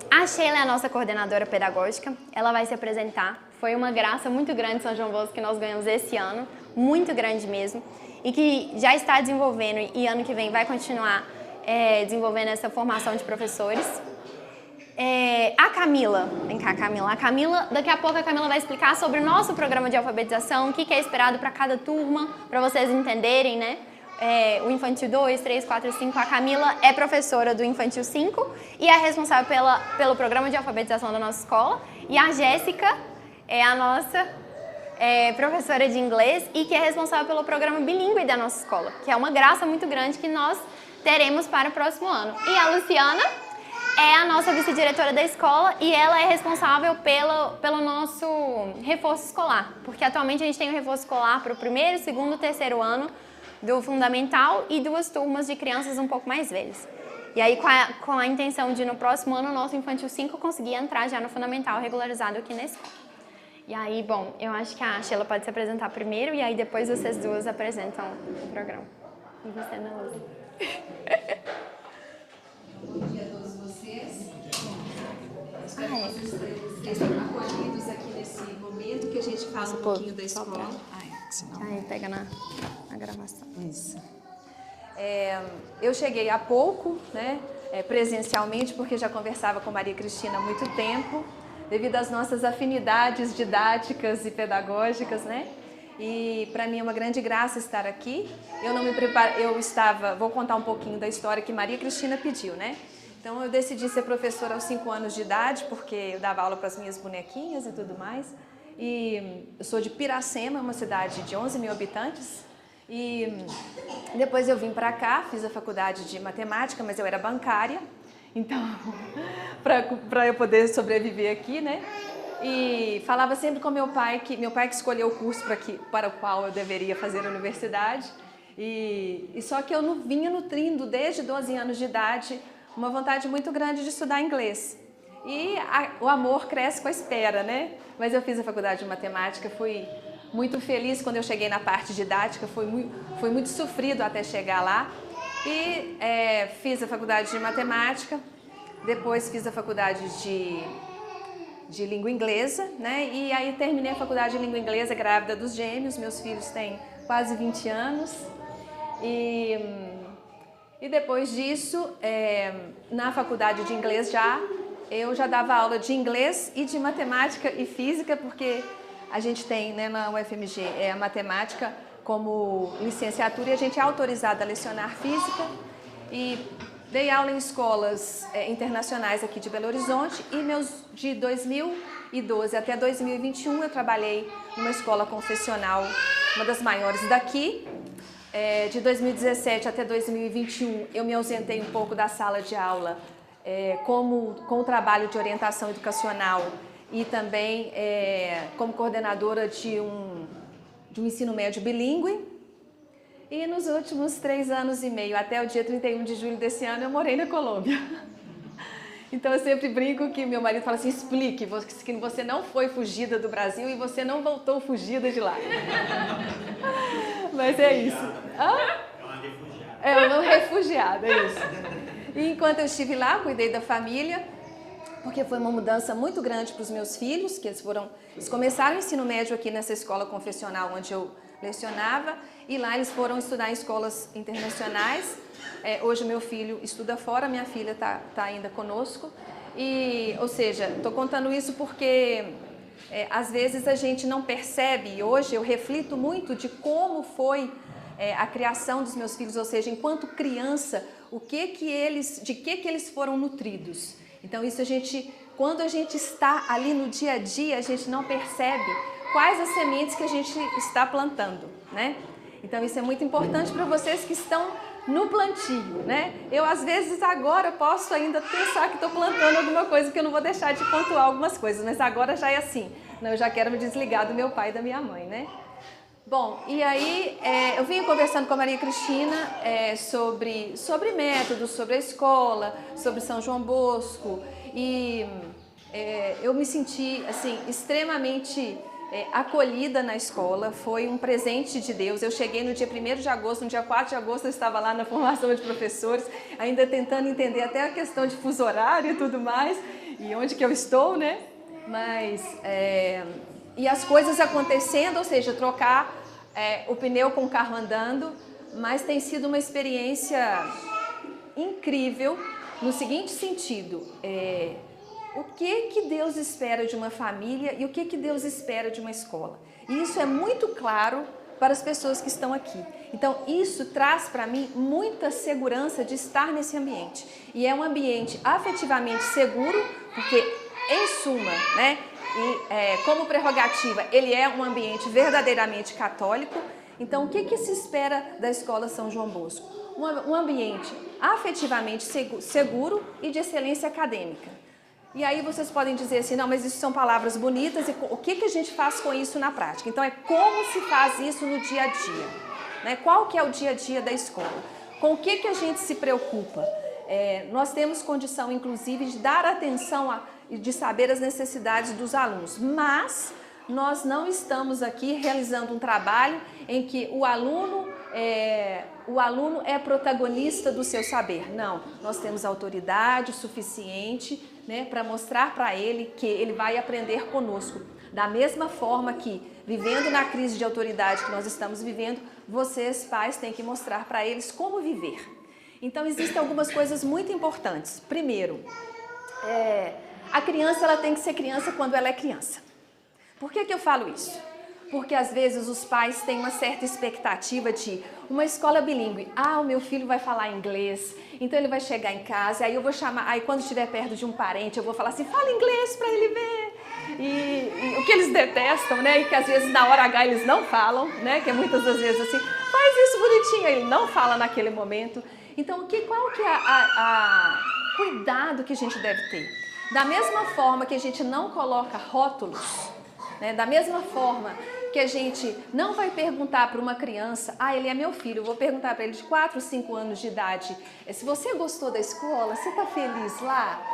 A Sheila é a nossa coordenadora pedagógica, ela vai se apresentar. Foi uma graça muito grande São João Bosco que nós ganhamos esse ano, muito grande mesmo, e que já está desenvolvendo e ano que vem vai continuar desenvolvendo essa formação de professores. A Camila, vem cá Camila, daqui a pouco a Camila vai explicar sobre o nosso programa de alfabetização, o que é esperado para cada turma, para vocês entenderem, né? O Infantil 2, 3, 4 e 5, a Camila é professora do Infantil 5 e é responsável pelo programa de alfabetização da nossa escola. E a Jéssica é a nossa professora de inglês e que é responsável pelo programa bilíngue da nossa escola, que é uma graça muito grande que nós teremos para o próximo ano. E a Luciana é a nossa vice-diretora da escola e ela é responsável pelo nosso reforço escolar, porque atualmente a gente tem um reforço escolar para o primeiro, segundo e terceiro ano do fundamental e 2 turmas de crianças um pouco mais velhas. E aí com a intenção de no próximo ano o nosso Infantil 5 conseguir entrar já no fundamental regularizado aqui na escola. E aí, bom, eu acho que a Sheila pode se apresentar primeiro e aí depois vocês duas apresentam o programa. E você, Ana Lúcia. Bom dia a todos vocês. Espero que vocês estejam acolhidos aqui nesse momento que a gente fala um pouquinho da escola. Aí pega na gravação. Isso. Eu cheguei há pouco, né, presencialmente, porque já conversava com Maria Cristina há muito tempo, devido às nossas afinidades didáticas e pedagógicas, né? E para mim é uma grande graça estar aqui. Eu não me preparo, vou contar um pouquinho da história que Maria Cristina pediu, né? Então eu decidi ser professora aos 5 anos de idade, porque eu dava aula para as minhas bonequinhas e tudo mais. E eu sou de Piracema, uma cidade de 11 mil habitantes. E depois eu vim para cá, fiz a faculdade de matemática, mas eu era bancária, então, para eu poder sobreviver aqui, né? E falava sempre com meu pai que escolheu o curso para o qual eu deveria fazer a universidade. E só que eu não vinha nutrindo desde 12 anos de idade uma vontade muito grande de estudar inglês. E o amor cresce com a espera, né? Mas eu fiz a faculdade de matemática, fui muito feliz quando eu cheguei na parte didática, foi muito sofrido até chegar lá. E fiz a faculdade de matemática, depois fiz a faculdade de língua inglesa, né? E aí terminei a faculdade de língua inglesa grávida dos gêmeos, meus filhos têm quase 20 anos. E depois disso, na faculdade de inglês eu já dava aula de inglês e de matemática e física, porque a gente tem, né, na UFMG a matemática como licenciatura e a gente é autorizada a lecionar física. E dei aula em escolas internacionais aqui de Belo Horizonte e de 2012 até 2021 eu trabalhei numa escola confessional, uma das maiores daqui. De 2017 até 2021 eu me ausentei um pouco da sala de aula com o trabalho de orientação educacional e também como coordenadora de um ensino médio bilíngue. E nos últimos 3 anos e meio, até o dia 31 de julho desse ano, eu morei na Colômbia. Então eu sempre brinco que meu marido fala assim, explique que você não foi fugida do Brasil e você não voltou fugida de lá. Mas é isso. É uma refugiada. É uma refugiada, é isso. E enquanto eu estive lá, cuidei da família, porque foi uma mudança muito grande para os meus filhos, que eles começaram o ensino médio aqui nessa escola confessional onde eu lecionava, e lá eles foram estudar em escolas internacionais. Hoje meu filho estuda fora, minha filha está ainda conosco. Ou seja, estou contando isso porque às vezes a gente não percebe, e hoje eu reflito muito de como foi a criação dos meus filhos, ou seja, enquanto criança, de que eles foram nutridos. Então isso quando a gente está ali no dia a dia, a gente não percebe quais as sementes que a gente está plantando, né? Então isso é muito importante para vocês que estão no plantio, né? Eu às vezes agora posso ainda pensar que estou plantando alguma coisa, porque eu não vou deixar de pontuar algumas coisas, mas agora já é assim, não, eu já quero me desligar do meu pai e da minha mãe, né? Bom, e aí eu vim conversando com a Maria Cristina sobre métodos, sobre a escola, sobre São João Bosco, e eu me senti assim extremamente acolhida na escola, foi um presente de Deus. Eu cheguei no dia 1º de agosto, no dia 4 de agosto eu estava lá na formação de professores, ainda tentando entender até a questão de fuso horário e tudo mais, e onde que eu estou, né? Mas, e as coisas acontecendo, ou seja, trocar o pneu com o carro andando, mas tem sido uma experiência incrível no seguinte sentido, o que Deus espera de uma família e o que Deus espera de uma escola. E isso é muito claro para as pessoas que estão aqui. Então, isso traz para mim muita segurança de estar nesse ambiente. E é um ambiente afetivamente seguro, porque, em suma, né, como prerrogativa, ele é um ambiente verdadeiramente católico. Então, o que se espera da Escola São João Bosco? Um ambiente afetivamente seguro e de excelência acadêmica. E aí vocês podem dizer assim, não, mas isso são palavras bonitas, e o que a gente faz com isso na prática? Então, como se faz isso no dia a dia, né? Qual que é o dia a dia da escola? Com o que a gente se preocupa? Nós temos condição, inclusive, de dar atenção e de saber as necessidades dos alunos, mas nós não estamos aqui realizando um trabalho em que o aluno é protagonista do seu saber. Não, nós temos autoridade suficiente, né, para mostrar para ele que ele vai aprender conosco. Da mesma forma que, vivendo na crise de autoridade que nós estamos vivendo, vocês, pais, têm que mostrar para eles como viver. Então, existem algumas coisas muito importantes. Primeiro, a criança ela tem que ser criança quando ela é criança. Por que eu falo isso? Porque às vezes os pais têm uma certa expectativa de uma escola bilíngue. O meu filho vai falar inglês, então ele vai chegar em casa, aí eu vou chamar, aí quando estiver perto de um parente, eu vou falar assim, fala inglês para ele ver. E o que eles detestam, né? E que às vezes na hora H eles não falam, né? Que é muitas das vezes assim, faz isso bonitinho, ele não fala naquele momento. Então, qual que é cuidado que a gente deve ter? Da mesma forma que a gente não coloca rótulos, né? Da mesma forma que a gente não vai perguntar para uma criança, ele é meu filho, eu vou perguntar para ele de 4, 5 anos de idade, se você gostou da escola, você está feliz lá?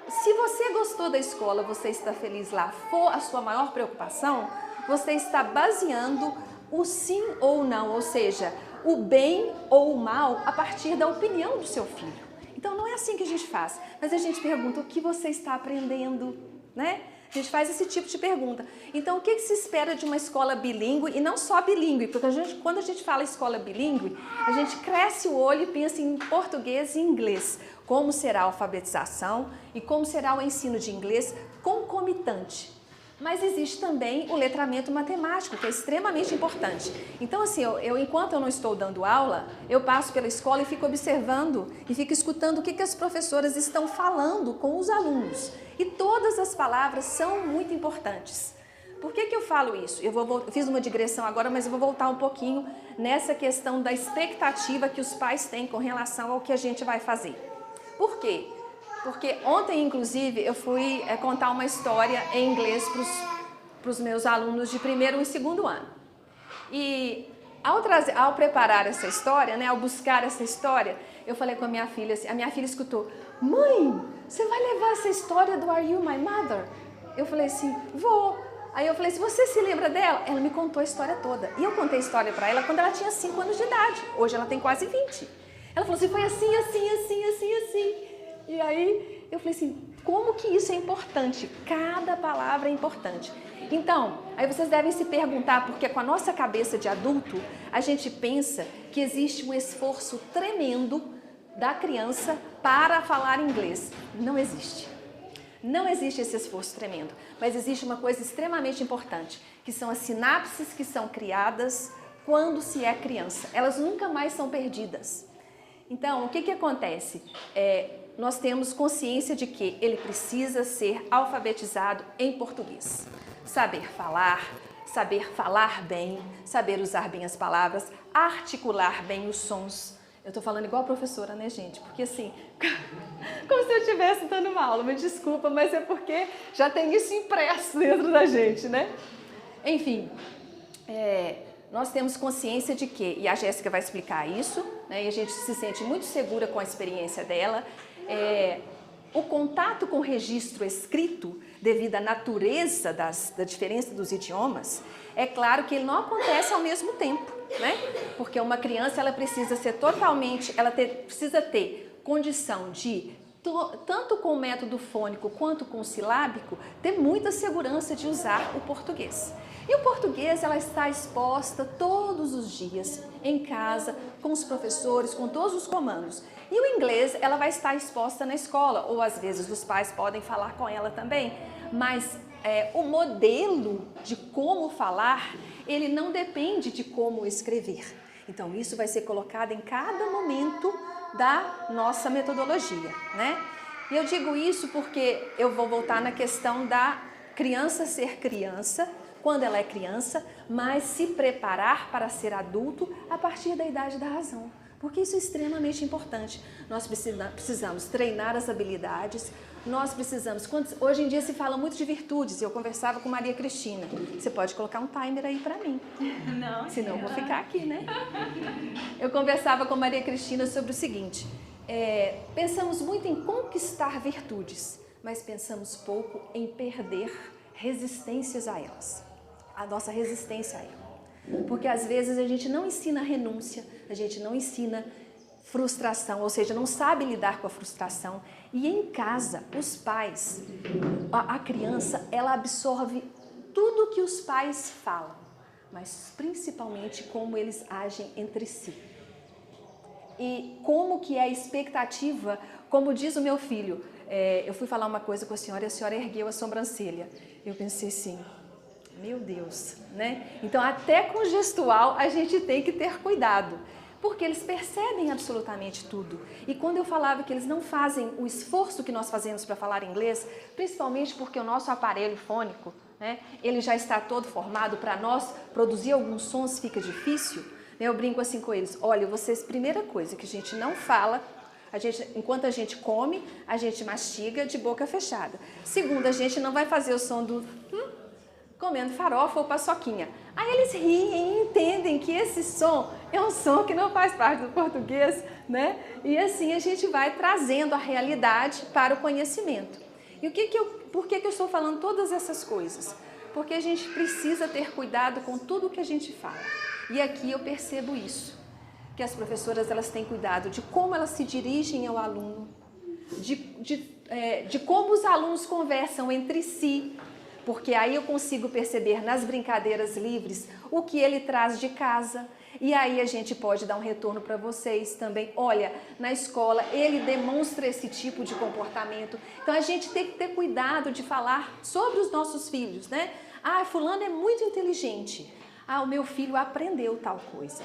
Se você gostou da escola, você está feliz lá, for a sua maior preocupação, você está baseando o sim ou não, ou seja, o bem ou o mal a partir da opinião do seu filho. Então não é assim que a gente faz, mas a gente pergunta o que você está aprendendo, né? A gente faz esse tipo de pergunta. Então, o que se espera de uma escola bilíngue, e não só bilíngue, porque quando a gente fala escola bilíngue, a gente cresce o olho e pensa em português e inglês. Como será a alfabetização e como será o ensino de inglês concomitante. Mas existe também o letramento matemático, que é extremamente importante. Então, assim, enquanto eu não estou dando aula, eu passo pela escola e fico observando e fico escutando o que as professoras estão falando com os alunos. E todas as palavras são muito importantes. Por que eu falo isso? Eu fiz uma digressão agora, mas eu vou voltar um pouquinho nessa questão da expectativa que os pais têm com relação ao que a gente vai fazer. Por quê? Porque ontem, inclusive, eu fui contar uma história em inglês para os meus alunos de 1º e 2º ano. E ao preparar essa história, né, ao buscar essa história, eu falei com a minha filha, assim, a minha filha escutou, mãe, você vai levar essa história do Are You My Mother? Eu falei assim, vou. Aí eu falei assim, você se lembra dela? Ela me contou a história toda. E eu contei a história para ela quando ela tinha 5 anos de idade. Hoje ela tem quase 20. Ela falou assim, foi assim, assim, assim, assim, assim. E aí eu falei assim, como que isso é importante? Cada palavra é importante. Então, aí vocês devem se perguntar, porque com a nossa cabeça de adulto, a gente pensa que existe um esforço tremendo da criança para falar inglês. Não existe. Não existe esse esforço tremendo, mas existe uma coisa extremamente importante, que são as sinapses que são criadas quando se é criança. Elas nunca mais são perdidas. Então, o que acontece? Nós temos consciência de que ele precisa ser alfabetizado em português. Saber falar bem, saber usar bem as palavras, articular bem os sons. Eu tô falando igual a professora, né, gente? Porque assim, como se eu estivesse dando uma aula, me desculpa, mas é porque já tem isso impresso dentro da gente, né? Enfim, nós temos consciência de que, e a Jéssica vai explicar isso, né, e a gente se sente muito segura com a experiência dela, o contato com o registro escrito, devido à natureza da diferença dos idiomas, é claro que ele não acontece ao mesmo tempo, né? Porque uma criança, ela precisa ser totalmente, precisa ter condição de, tanto com o método fônico quanto com o silábico, ter muita segurança de usar o português. E o português, ela está exposta todos os dias, em casa, com os professores, com todos os comandos. E o inglês, ela vai estar exposta na escola, ou às vezes os pais podem falar com ela também, mas o modelo de como falar, ele não depende de como escrever. Então, isso vai ser colocado em cada momento da nossa metodologia, né? E eu digo isso porque eu vou voltar na questão da criança ser criança, quando ela é criança, mas se preparar para ser adulto a partir da idade da razão. Porque isso é extremamente importante. Nós precisamos treinar as habilidades, nós precisamos... Hoje em dia se fala muito de virtudes, eu conversava com Maria Cristina. Você pode colocar um timer aí para mim. Não. Senão eu vou ficar aqui, né? Eu conversava com Maria Cristina sobre o seguinte, pensamos muito em conquistar virtudes, mas pensamos pouco em perder resistências a elas. A nossa resistência a elas. Porque às vezes a gente não ensina renúncia, a gente não ensina frustração, ou seja, não sabe lidar com a frustração. E em casa, os pais, a criança, ela absorve tudo que os pais falam, mas principalmente como eles agem entre si. E como que é a expectativa, como diz o meu filho, eu fui falar uma coisa com a senhora e a senhora ergueu a sobrancelha. Eu pensei assim, meu Deus, né? Então até com gestual a gente tem que ter cuidado, porque eles percebem absolutamente tudo. E quando eu falava que eles não fazem o esforço que nós fazemos para falar inglês, principalmente porque o nosso aparelho fônico, né, ele já está todo formado, para nós produzir alguns sons fica difícil, né? Eu brinco assim com eles, olha, vocês, primeira coisa que a gente não fala, enquanto a gente come, a gente mastiga de boca fechada. Segundo, a gente não vai fazer o som do comendo farofa ou paçoquinha. Aí eles riem e entendem que esse som é um som que não faz parte do português, né? E assim a gente vai trazendo a realidade para o conhecimento. E por que eu estou falando todas essas coisas? Porque a gente precisa ter cuidado com tudo que a gente fala. E aqui eu percebo isso, que as professoras elas têm cuidado de como elas se dirigem ao aluno, de como os alunos conversam entre si, porque aí eu consigo perceber nas brincadeiras livres o que ele traz de casa. E aí a gente pode dar um retorno para vocês também. Olha, na escola ele demonstra esse tipo de comportamento. Então a gente tem que ter cuidado de falar sobre os nossos filhos, né? Ah, fulano é muito inteligente. Ah, o meu filho aprendeu tal coisa.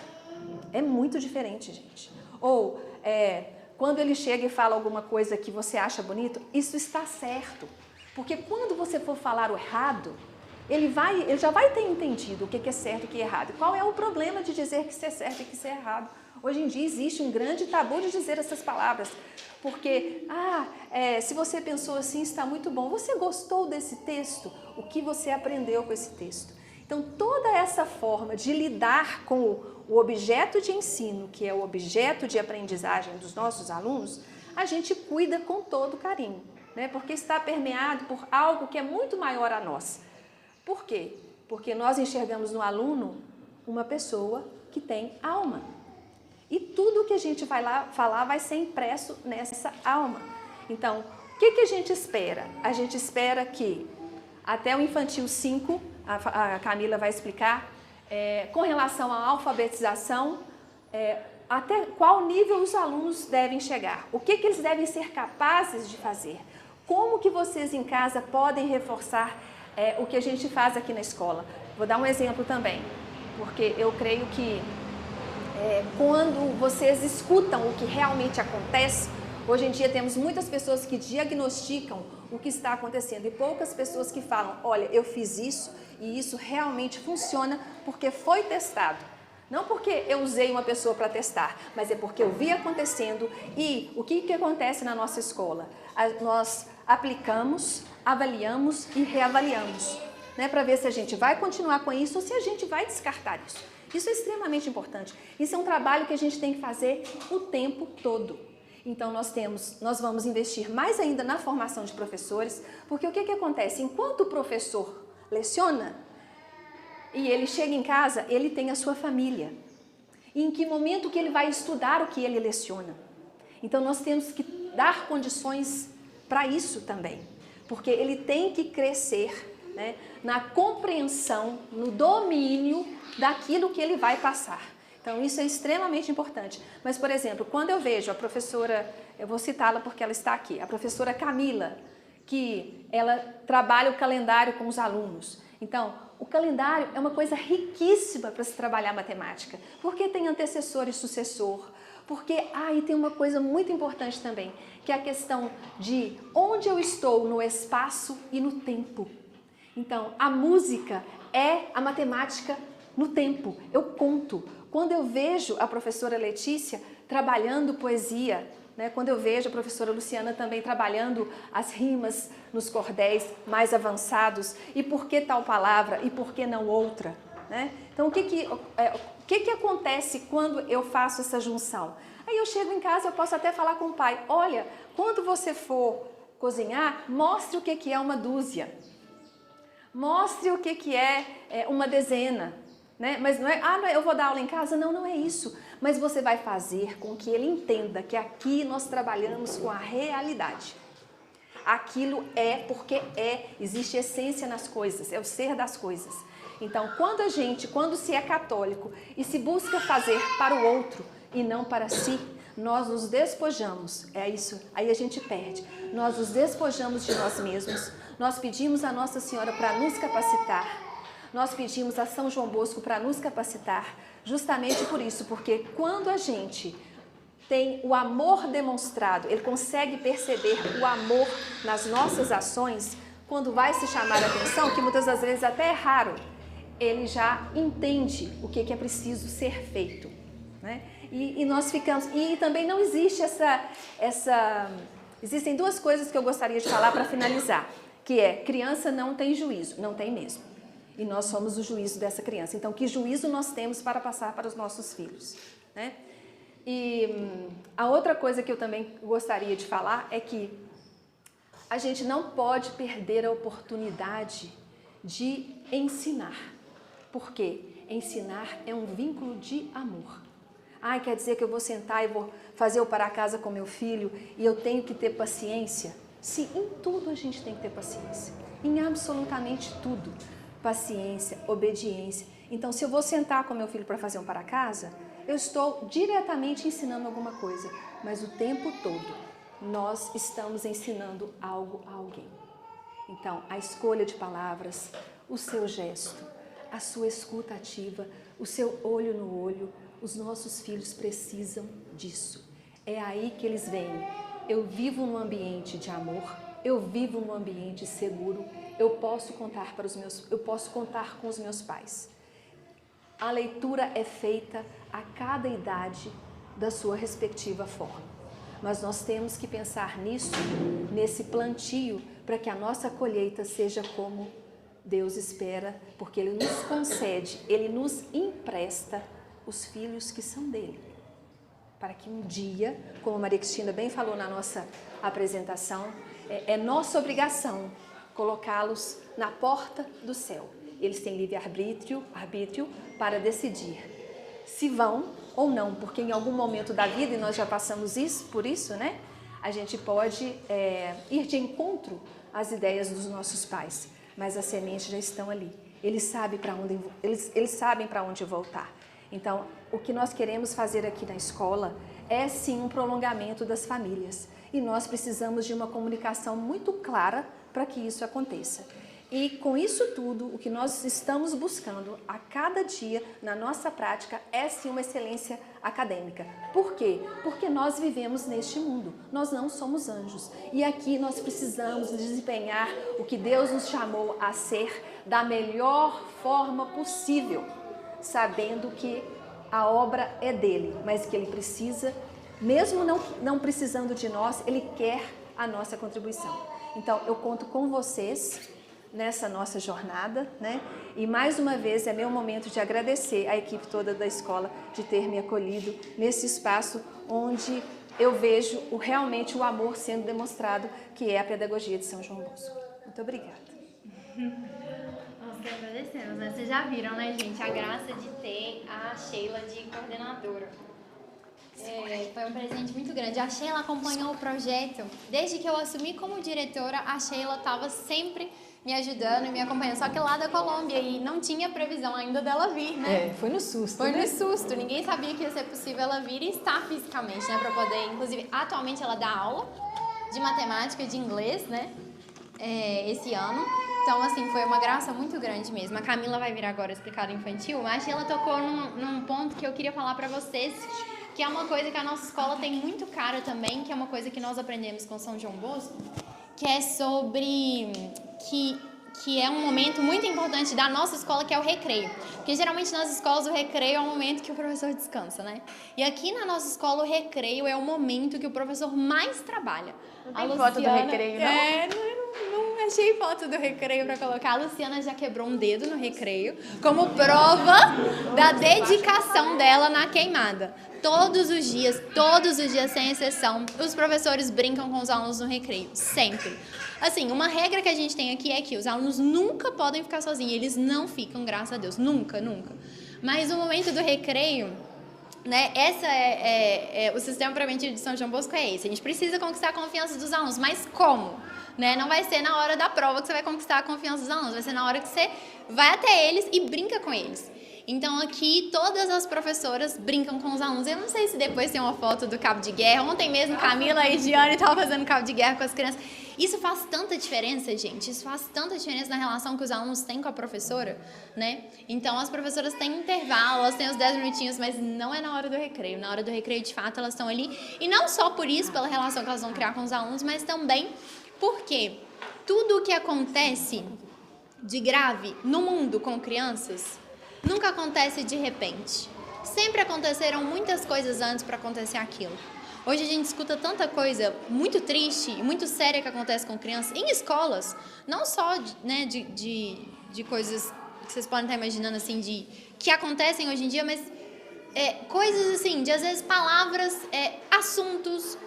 É muito diferente, gente. Ou quando ele chega e fala alguma coisa que você acha bonito, isso está certo. Porque quando você for falar o errado, ele já vai ter entendido o que é certo e o que é errado. Qual é o problema de dizer que isso é certo e que isso é errado? Hoje em dia existe um grande tabu de dizer essas palavras. Porque, se você pensou assim, está muito bom. Você gostou desse texto? O que você aprendeu com esse texto? Então, toda essa forma de lidar com o objeto de ensino, que é o objeto de aprendizagem dos nossos alunos, a gente cuida com todo carinho, né? Porque está permeado por algo que é muito maior a nós. Por quê? Porque nós enxergamos no aluno uma pessoa que tem alma. E tudo que a gente vai lá falar vai ser impresso nessa alma. Então, o que a gente espera? A gente espera que até o infantil 5, a Camila vai explicar, com relação à alfabetização, até qual nível os alunos devem chegar, o que eles devem ser capazes de fazer, como que vocês em casa podem reforçar o que a gente faz aqui na escola. Vou dar um exemplo também, porque eu creio que quando vocês escutam o que realmente acontece, hoje em dia temos muitas pessoas que diagnosticam o que está acontecendo e poucas pessoas que falam, olha, eu fiz isso e isso realmente funciona porque foi testado. Não porque eu usei uma pessoa para testar, mas é porque eu vi acontecendo. E o que acontece na nossa escola? Nós aplicamos, avaliamos e reavaliamos, né, para ver se a gente vai continuar com isso ou se a gente vai descartar isso. Isso é extremamente importante. Isso é um trabalho que a gente tem que fazer o tempo todo. Então nós vamos investir mais ainda na formação de professores, porque o que acontece? Enquanto o professor leciona e ele chega em casa, ele tem a sua família. E em que momento que ele vai estudar o que ele leciona? Então nós temos que dar condições para isso também, porque ele tem que crescer, né, na compreensão, no domínio daquilo que ele vai passar. Então isso é extremamente importante. Mas, por exemplo, quando eu vejo a professora, eu vou citá-la porque ela está aqui, a professora Camila, que ela trabalha o calendário com os alunos. Então, o calendário é uma coisa riquíssima para se trabalhar matemática, porque tem antecessor e sucessor, porque e tem uma coisa muito importante também, que é a questão de onde eu estou no espaço e no tempo. Então, a música é a matemática no tempo, eu conto. Quando eu vejo a professora Letícia trabalhando poesia, né, quando eu vejo a professora Luciana também trabalhando as rimas nos cordéis mais avançados, e por que tal palavra e por que não outra, né? Então, o que acontece quando eu faço essa junção? Aí eu chego em casa, eu posso até falar com o pai, olha, quando você for cozinhar, mostre o que é uma dúzia. Mostre o que é uma dezena, né? Mas não é, eu vou dar aula em casa? Não, não é isso. Mas você vai fazer com que ele entenda que aqui nós trabalhamos com a realidade. Aquilo é porque existe essência nas coisas, é o ser das coisas. Então, quando se é católico e se busca fazer para o outro e não para si, nós nos despojamos, é isso, aí a gente perde. Nós nos despojamos de nós mesmos, nós pedimos a Nossa Senhora para nos capacitar, nós pedimos a São João Bosco para nos capacitar, justamente por isso, porque quando a gente tem o amor demonstrado, ele consegue perceber o amor nas nossas ações, quando vai se chamar a atenção, que muitas das vezes até é raro, ele já entende o que é preciso ser feito, né? E nós ficamos, e também não existe existem duas coisas que eu gostaria de falar para finalizar, que é, criança não tem juízo, não tem mesmo, e nós somos o juízo dessa criança, então que juízo nós temos para passar para os nossos filhos, né? E a outra coisa que eu também gostaria de falar é que a gente não pode perder a oportunidade de ensinar, porque ensinar é um vínculo de amor. Quer dizer que eu vou sentar e vou fazer o para casa com meu filho e eu tenho que ter paciência? Sim, em tudo a gente tem que ter paciência, em absolutamente tudo. Paciência, obediência. Então, se eu vou sentar com meu filho para fazer um para casa, eu estou diretamente ensinando alguma coisa, mas o tempo todo nós estamos ensinando algo a alguém. Então, a escolha de palavras, o seu gesto, a sua escuta ativa, o seu olho no olho, os nossos filhos precisam disso. É aí que eles veem, eu vivo num ambiente de amor, eu vivo num ambiente seguro, eu posso contar com os meus pais. A leitura é feita a cada idade da sua respectiva forma. Mas nós temos que pensar nisso, nesse plantio, para que a nossa colheita seja como Deus espera, porque Ele nos concede, Ele nos empresta os filhos que são dele. Para que um dia, como a Maria Cristina bem falou na nossa apresentação, é nossa obrigação colocá-los na porta do céu. Eles têm livre-arbítrio para decidir se vão ou não, porque em algum momento da vida, e nós já passamos por isso, né? A gente pode ir de encontro às ideias dos nossos pais, mas as sementes já estão ali. Eles sabem para onde voltar. Então, o que nós queremos fazer aqui na escola é sim um prolongamento das famílias. E nós precisamos de uma comunicação muito clara para que isso aconteça. E com isso tudo, o que nós estamos buscando a cada dia na nossa prática é sim uma excelência acadêmica. Por quê? Porque nós vivemos neste mundo, nós não somos anjos. E aqui nós precisamos desempenhar o que Deus nos chamou a ser da melhor forma possível, sabendo que a obra é dele, mas que ele precisa, mesmo não precisando de nós, ele quer a nossa contribuição. Então, eu conto com vocês nessa nossa jornada, né? E mais uma vez é meu momento de agradecer a equipe toda da escola de ter me acolhido nesse espaço onde eu vejo realmente o amor sendo demonstrado, que é a pedagogia de São João Bosco. Muito obrigada. Nós que agradecemos, né? Vocês já viram, né, gente, a graça de ter a Sheila de coordenadora. Foi um presente muito grande. A Sheila acompanhou o projeto. Desde que eu assumi como diretora, a Sheila estava sempre me ajudando e me acompanhando. Só que lá da Colômbia, e não tinha previsão ainda dela vir, né? Foi no susto. Foi no susto. Ninguém sabia que ia ser possível ela vir e estar fisicamente, né? Para poder, inclusive, atualmente ela dá aula de matemática e de inglês, né? Esse ano. Então, assim, foi uma graça muito grande mesmo. A Camila vai vir agora explicar o infantil, mas ela tocou num ponto que eu queria falar para vocês, que é uma coisa que a nossa escola tem muito cara também, que é uma coisa que nós aprendemos com São João Bosco, que é sobre que é um momento muito importante da nossa escola, que é o recreio. Porque geralmente nas escolas o recreio é o momento que o professor descansa, né? E aqui na nossa escola o recreio é o momento que o professor mais trabalha. Não tem foto do recreio, não? Não achei foto do recreio pra colocar. A Luciana já quebrou um dedo no recreio, como prova da dedicação dela na queimada. Todos os dias, sem exceção, os professores brincam com os alunos no recreio, sempre. Assim, uma regra que a gente tem aqui é que os alunos nunca podem ficar sozinhos, eles não ficam, graças a Deus, nunca. Mas o momento do recreio né, o sistema prometido de São João Bosco é esse. A gente precisa conquistar a confiança dos alunos, mas como? Né? Não vai ser na hora da prova que você vai conquistar a confiança dos alunos, vai ser na hora que você vai até eles e brinca com eles. Então aqui todas as professoras brincam com os alunos. Eu não sei se depois tem uma foto do cabo de guerra. Ontem mesmo Camila e Giane estavam fazendo cabo de guerra com as crianças. Isso faz tanta diferença, gente. Isso faz tanta diferença na relação que os alunos têm com a professora, né? Então as professoras têm intervalo, elas têm os 10 minutinhos, mas não é na hora do recreio. Na hora do recreio, de fato, elas estão ali. E não só por isso, pela relação que elas vão criar com os alunos, mas também porque tudo o que acontece de grave no mundo com crianças nunca acontece de repente. Sempre aconteceram muitas coisas antes para acontecer aquilo. Hoje a gente escuta tanta coisa muito triste e muito séria que acontece com crianças em escolas, não só né, de coisas que vocês podem estar imaginando assim, que acontecem hoje em dia, mas coisas assim, de às vezes palavras, assuntos,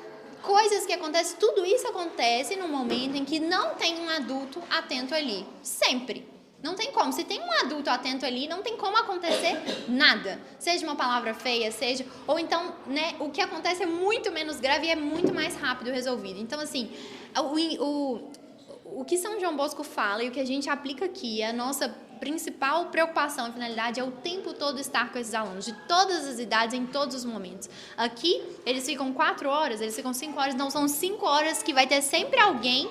coisas que acontecem, tudo isso acontece num momento em que não tem um adulto atento ali, sempre. Não tem como. Se tem um adulto atento ali, não tem como acontecer nada. Seja uma palavra feia, seja... Ou então, né, o que acontece é muito menos grave e é muito mais rápido resolvido. Então, assim, o que São João Bosco fala e o que a gente aplica aqui, a nossa principal preocupação e finalidade é o tempo todo estar com esses alunos, de todas as idades, em todos os momentos. Aqui, eles ficam 4 horas, eles ficam 5 horas, não são 5 horas que vai ter sempre alguém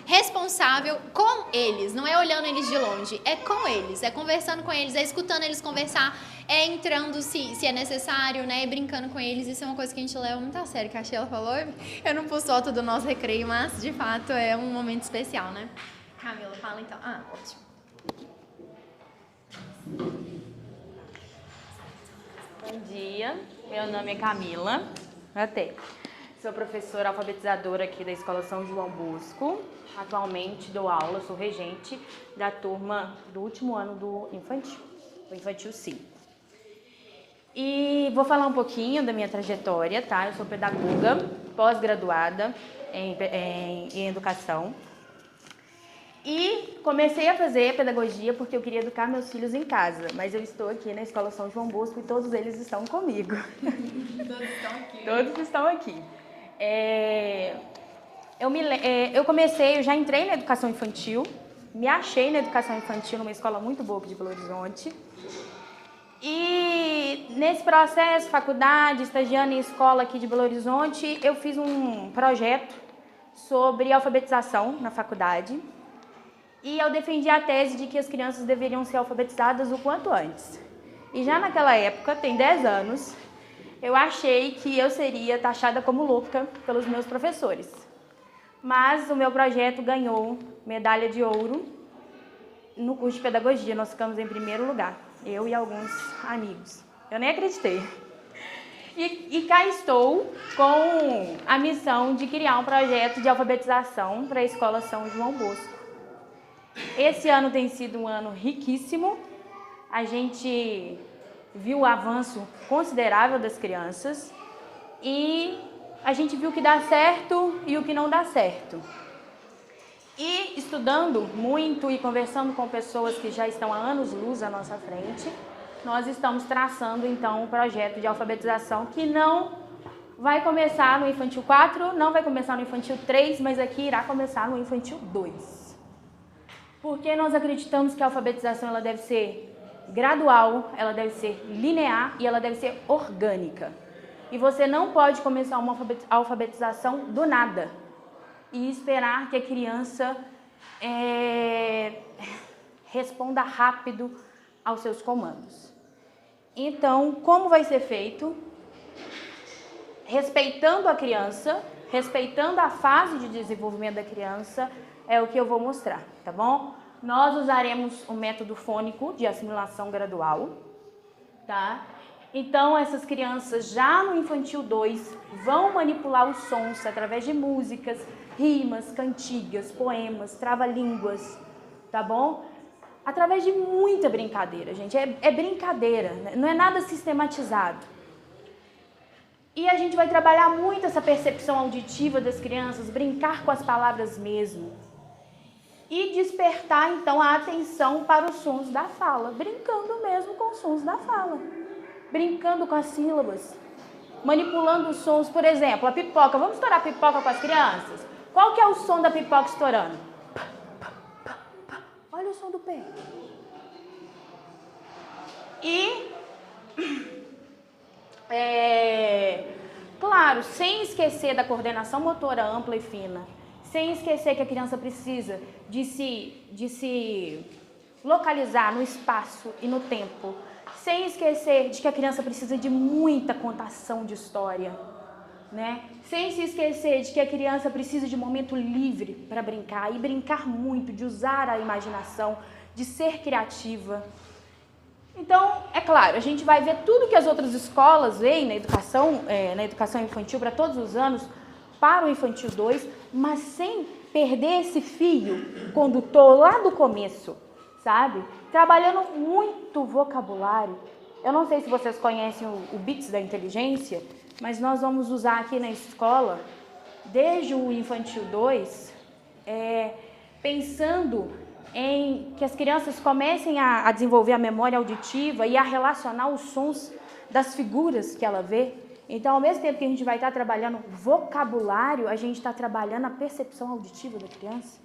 responsável com eles, não é olhando eles de longe, é com eles, é conversando com eles, é escutando eles conversar, é entrando se é necessário, né, brincando com eles. Isso é uma coisa que a gente leva muito a sério, que a Sheila falou. Eu não pus foto do nosso recreio, mas de fato é um momento especial, né? Camila, fala então. Ótimo. Bom dia, meu nome é Camila, sou professora alfabetizadora aqui da Escola São João Bosco. Atualmente dou aula, sou regente da turma do último ano do Infantil 5. E vou falar um pouquinho da minha trajetória, tá? Eu sou pedagoga, pós-graduada em educação. E comecei a fazer pedagogia porque eu queria educar meus filhos em casa, mas eu estou aqui na Escola São João Bosco e todos eles estão comigo. Todos estão aqui. Todos estão aqui. Eu já entrei na educação infantil, me achei na educação infantil numa escola muito boa aqui de Belo Horizonte. E nesse processo, faculdade, estagiando em escola aqui de Belo Horizonte, eu fiz um projeto sobre alfabetização na faculdade. E eu defendi a tese de que as crianças deveriam ser alfabetizadas o quanto antes. E já naquela época, tem 10 anos, eu achei que eu seria taxada como louca pelos meus professores. Mas o meu projeto ganhou medalha de ouro no curso de pedagogia. Nós ficamos em primeiro lugar, eu e alguns amigos. Eu nem acreditei. E cá estou com a missão de criar um projeto de alfabetização para a Escola São João Bosco. Esse ano tem sido um ano riquíssimo. A gente viu o avanço considerável das crianças e a gente viu o que dá certo e o que não dá certo. E estudando muito e conversando com pessoas que já estão há anos-luz à nossa frente, nós estamos traçando então um projeto de alfabetização que não vai começar no Infantil 4, não vai começar no Infantil 3, mas aqui irá começar no Infantil 2. Porque nós acreditamos que a alfabetização ela deve ser gradual, ela deve ser linear e ela deve ser orgânica. E você não pode começar uma alfabetização do nada e esperar que a criança responda rápido aos seus comandos. Então, como vai ser feito? Respeitando a criança, respeitando a fase de desenvolvimento da criança, é o que eu vou mostrar, tá bom? Nós usaremos o método fônico de assimilação gradual, tá? Então, essas crianças já no Infantil 2 vão manipular os sons através de músicas, rimas, cantigas, poemas, trava-línguas, tá bom? Através de muita brincadeira, gente. É brincadeira, né? Não é nada sistematizado. E a gente vai trabalhar muito essa percepção auditiva das crianças, brincar com as palavras mesmo. E despertar, então, a atenção para os sons da fala, brincando mesmo com os sons da fala. brincando com as sílabas, manipulando os sons. Por exemplo, a pipoca. Vamos estourar pipoca com as crianças? Qual que é o som da pipoca estourando? Olha o som do pé. E, claro, sem esquecer da coordenação motora ampla e fina, sem esquecer que a criança precisa de se localizar no espaço e no tempo, sem esquecer de que a criança precisa de muita contação de história, né? Sem se esquecer de que a criança precisa de momento livre para brincar, e brincar muito, de usar a imaginação, de ser criativa. Então, é claro, a gente vai ver tudo que as outras escolas veem na educação infantil para todos os anos, para o Infantil 2, mas sem perder esse fio condutor lá do começo, sabe? Trabalhando muito vocabulário. Eu não sei se vocês conhecem o BITS da inteligência, mas nós vamos usar aqui na escola, desde o Infantil 2, pensando em que as crianças comecem a desenvolver a memória auditiva e a relacionar os sons das figuras que ela vê. Então, ao mesmo tempo que a gente vai estar trabalhando vocabulário, a gente está trabalhando a percepção auditiva da criança.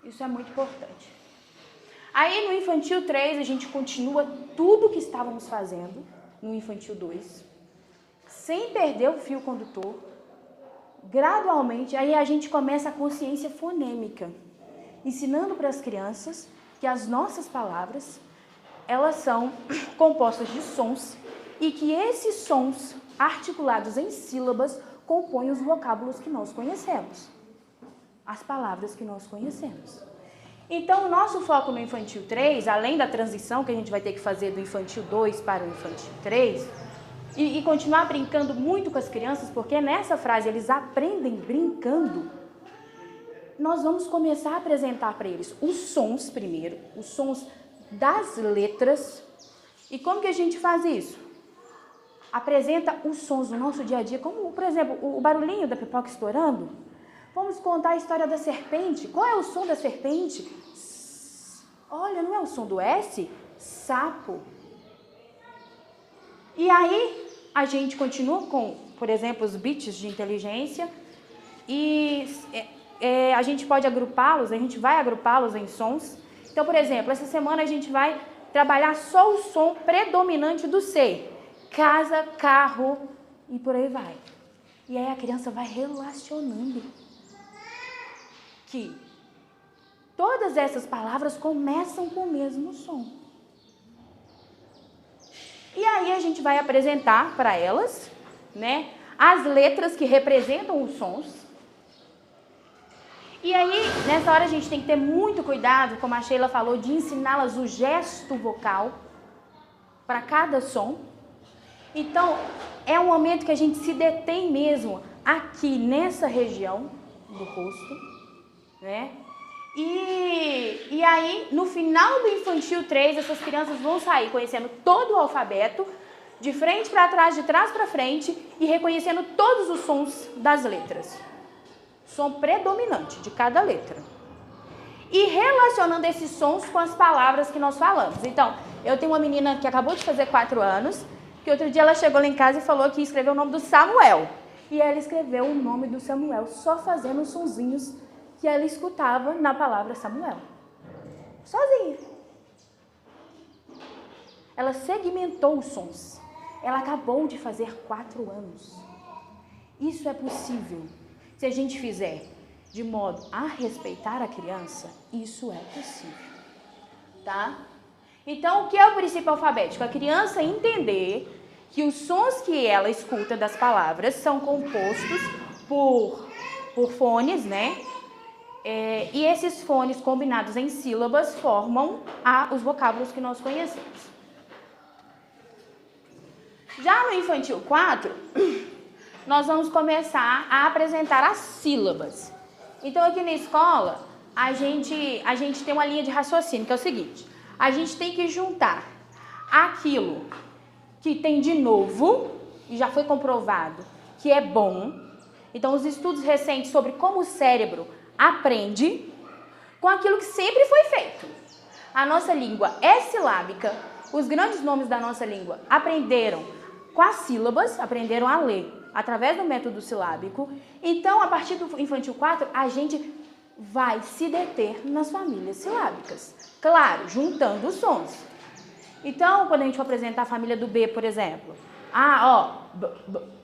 Isso é muito importante. Aí, no Infantil 3, a gente continua tudo o que estávamos fazendo no Infantil 2, sem perder o fio condutor. Gradualmente, aí a gente começa a consciência fonêmica, ensinando para as crianças que as nossas palavras, elas são compostas de sons e que esses sons, articulados em sílabas, compõem os vocábulos que nós conhecemos, as palavras que nós conhecemos. Então, o nosso foco no Infantil 3, além da transição que a gente vai ter que fazer do Infantil 2 para o Infantil 3, e continuar brincando muito com as crianças, porque nessa frase eles aprendem brincando, nós vamos começar a apresentar para eles os sons primeiro, os sons das letras. E como que a gente faz isso? Apresenta os sons do nosso dia a dia, como, por exemplo, o barulhinho da pipoca estourando. Vamos contar a história da serpente. Qual é o som da serpente? Olha, não é o som do S? Sapo. E aí, a gente continua com, por exemplo, os bits de inteligência e a gente pode agrupá-los, a gente vai agrupá-los em sons. Então, por exemplo, essa semana a gente vai trabalhar só o som predominante do C. Casa, carro e por aí vai. E aí a criança vai relacionando que todas essas palavras começam com o mesmo som. E aí a gente vai apresentar para elas, né, as letras que representam os sons. E aí, nessa hora a gente tem que ter muito cuidado, como a Sheila falou, de ensiná-las o gesto vocal para cada som. Então, é um momento que a gente se detém mesmo aqui nessa região do rosto, né? E aí, no final do Infantil 3, essas crianças vão sair conhecendo todo o alfabeto, de frente para trás, de trás para frente, e reconhecendo todos os sons das letras. Som predominante de cada letra. E relacionando esses sons com as palavras que nós falamos. Então, eu tenho uma menina que acabou de fazer 4 anos, que outro dia ela chegou lá em casa e falou que ia escrever o nome do Samuel. E ela escreveu o nome do Samuel só fazendo os sonzinhos que ela escutava na palavra Samuel. Sozinha. Ela segmentou os sons. Ela acabou de fazer 4 anos. Isso é possível. Se a gente fizer de modo a respeitar a criança, isso é possível, tá? Então, o que é o princípio alfabético? A criança entender que os sons que ela escuta das palavras são compostos por fones, né? E esses fones combinados em sílabas formam os vocábulos que nós conhecemos. Já no Infantil 4, nós vamos começar a apresentar as sílabas. Então, aqui na escola, a gente tem uma linha de raciocínio, que é o seguinte: a gente tem que juntar aquilo que tem de novo, e já foi comprovado que é bom. Então, os estudos recentes sobre como o cérebro aprende, com aquilo que sempre foi feito. A nossa língua é silábica Os grandes nomes da nossa língua aprenderam com as sílabas, aprenderam a ler através do método silábico. Então, a partir do infantil 4, a gente vai se deter nas famílias silábicas. Claro, juntando os sons. Então, quando a gente for apresentar a família do B, por exemplo,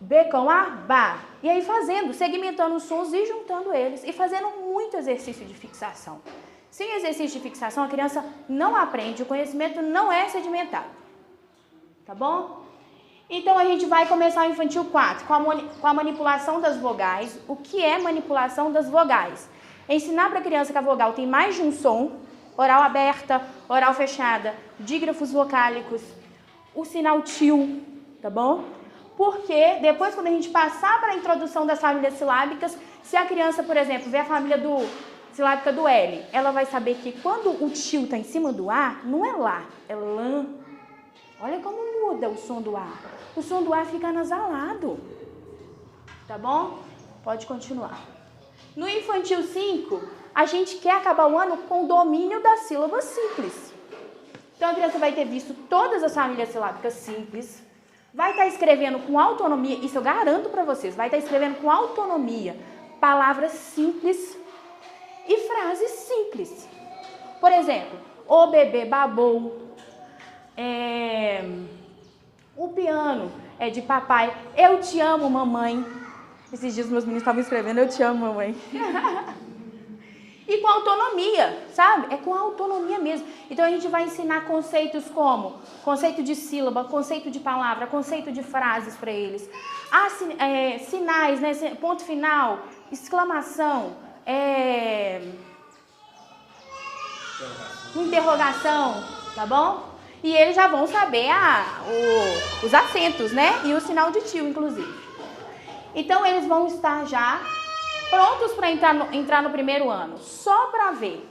B com A, Bá. E aí fazendo, segmentando os sons e juntando eles e fazendo muito exercício de fixação. Sem exercício de fixação, a criança não aprende, o conhecimento não é sedimentado. Tá bom? Então, a gente vai começar o infantil 4 com a manipulação das vogais. O que é manipulação das vogais? Ensinar para a criança que a vogal tem mais de um som, oral aberta, oral fechada, dígrafos vocálicos, o sinal tio, tá bom? Porque depois, quando a gente passar para a introdução das famílias silábicas, se a criança, por exemplo, vê a família silábica do L, ela vai saber que quando o tio está em cima do A, não é lá, é lã. Olha como muda o som do A. O som do A fica anasalado. Tá bom? Pode continuar. No infantil 5, a gente quer acabar o ano com o domínio das sílabas simples. Então, a criança vai ter visto todas as famílias silábicas simples, vai estar escrevendo com autonomia, isso eu garanto para vocês, vai estar escrevendo com autonomia palavras simples e frases simples. Por exemplo, o bebê babou, o piano é de papai, eu te amo, mamãe. Esses dias meus meninos estavam escrevendo, eu te amo, mamãe. E com autonomia, sabe? É com autonomia mesmo. Então, a gente vai ensinar conceitos como conceito de sílaba, conceito de palavra, conceito de frases para eles. Sinais, né? Ponto final, exclamação, interrogação, tá bom? E eles já vão saber os acentos, né? E o sinal de tio, inclusive. Então, eles vão estar já prontos para entrar no primeiro ano, só para ver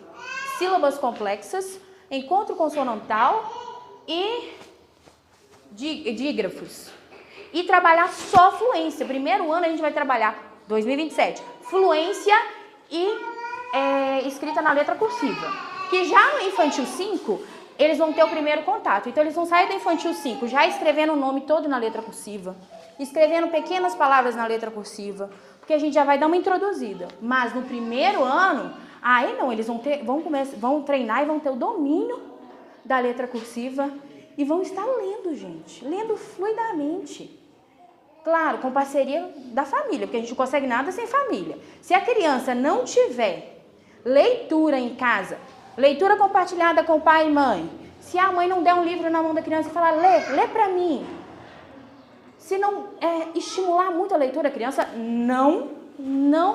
sílabas complexas, encontro consonantal e dígrafos. E trabalhar só fluência. Primeiro ano a gente vai trabalhar, 2027, fluência e escrita na letra cursiva. Que já no infantil 5, eles vão ter o primeiro contato. Então, eles vão sair do infantil 5 já escrevendo o nome todo na letra cursiva, escrevendo pequenas palavras na letra cursiva, porque a gente já vai dar uma introduzida. Mas no primeiro ano, aí não, eles vão treinar e vão ter o domínio da letra cursiva e vão estar lendo, gente, lendo fluidamente. Claro, com parceria da família, porque a gente não consegue nada sem família. Se a criança não tiver leitura em casa, leitura compartilhada com pai e mãe, se a mãe não der um livro na mão da criança e falar, lê pra mim, se não estimular muito a leitura, a criança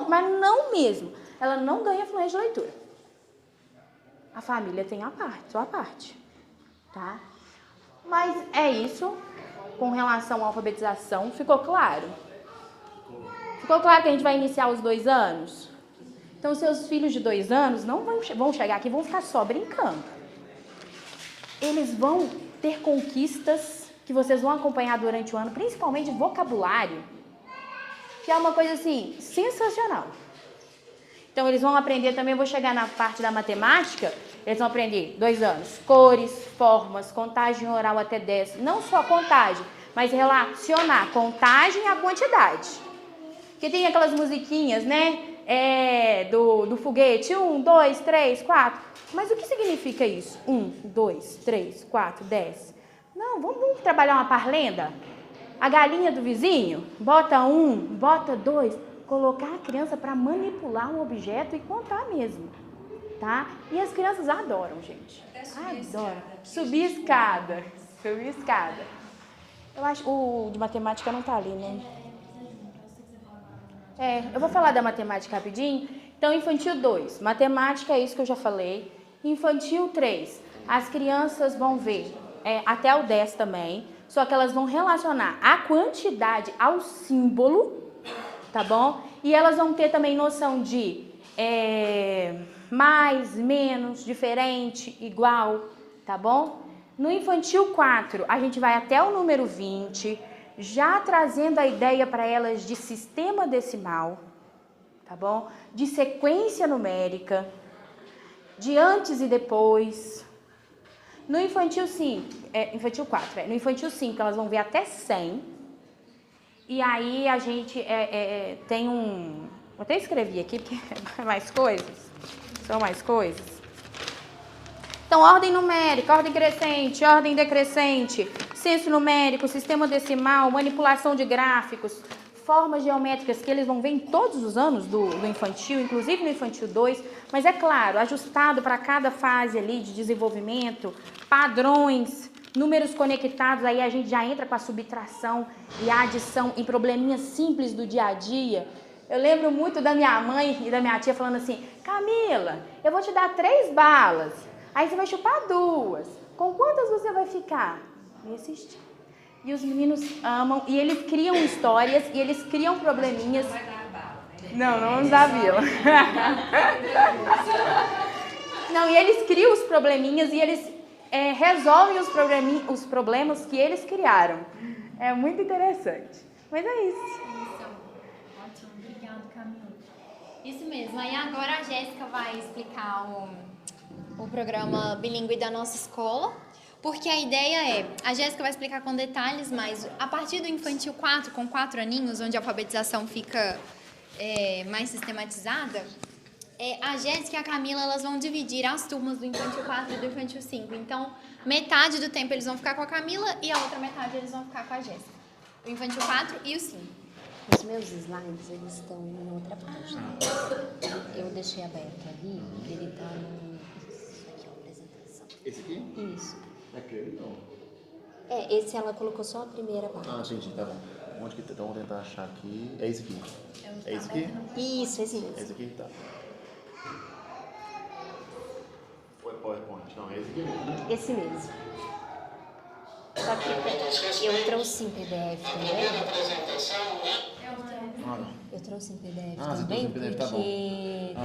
mas não mesmo, ela não ganha fluência de leitura. A família tem sua parte, tá? Mas é isso com relação à alfabetização. Ficou claro? Ficou claro que a gente vai iniciar os 2 anos? Então, seus filhos de 2 anos não vão chegar aqui e vão ficar só brincando. Eles vão ter conquistas que vocês vão acompanhar durante o ano, principalmente vocabulário, que é uma coisa assim, sensacional. Então, eles vão aprender também, eu vou chegar na parte da matemática, eles vão aprender 2 anos, cores, formas, contagem oral até 10, não só contagem, mas relacionar contagem à quantidade. Porque tem aquelas musiquinhas, né, do foguete, 1, 2, 3, 4, mas o que significa isso? 1, 2, 3, 4, 10. Não, vamos trabalhar uma parlenda? A galinha do vizinho, bota 1, bota 2, colocar a criança para manipular um objeto e contar mesmo, tá? E as crianças adoram, gente. Adoram. Subir escada. Eu acho, o de matemática não tá ali, né? Eu vou falar da matemática rapidinho. Então, infantil 2, matemática é isso que eu já falei. Infantil 3, as crianças vão ver até o 10 também, só que elas vão relacionar a quantidade ao símbolo, tá bom? E elas vão ter também noção de mais, menos, diferente, igual, tá bom? No infantil 4, a gente vai até o número 20, já trazendo a ideia para elas de sistema decimal, tá bom? De sequência numérica, de antes e depois, No infantil 5, infantil 4, no infantil 5 elas vão ver até 100. E aí a gente tem um... Vou até escrever aqui, porque é mais coisas. São mais coisas. Então, ordem numérica, ordem crescente, ordem decrescente, senso numérico, sistema decimal, manipulação de gráficos, formas geométricas que eles vão ver em todos os anos do infantil, inclusive no infantil 2, mas é claro, ajustado para cada fase ali de desenvolvimento, padrões, números conectados, aí a gente já entra com a subtração e a adição em probleminhas simples do dia a dia. Eu lembro muito da minha mãe e da minha tia falando assim, Camila, eu vou te dar 3 balas, aí você vai chupar 2, com quantas você vai ficar? Me assistir. E os meninos amam, e eles criam histórias, e eles criam probleminhas. Não vamos dar vila. Não, e eles criam os probleminhas, e eles resolvem os problemas que eles criaram. É muito interessante. Mas é isso. Ótimo, obrigada, Camila. Isso mesmo, aí agora a Jéssica vai explicar o programa bilíngue da nossa escola. Porque a ideia a Jéssica vai explicar com detalhes, mas a partir do infantil 4, com 4 aninhos, onde a alfabetização fica mais sistematizada, a Jéssica e a Camila, elas vão dividir as turmas do infantil 4 e do infantil 5. Então, metade do tempo eles vão ficar com a Camila e a outra metade eles vão ficar com a Jéssica. O infantil 4 e o 5. Os meus slides, eles estão em outra página. Eu deixei aberto ali, porque ele está no... Isso aqui é a apresentação. Esse aqui? Isso. Aquele não. Esse ela colocou só a primeira parte. Ah, entendi, tá bom. Onde que então vamos tentar achar aqui? É esse aqui. É esse aqui? Isso, esse mesmo. Esse aqui, tá. Ou é PowerPoint? Não, é esse aqui mesmo. Esse mesmo. Só que eu trouxe em PDF também. Eu trouxe em PDF você também, trouxe em PDF, porque tá bom.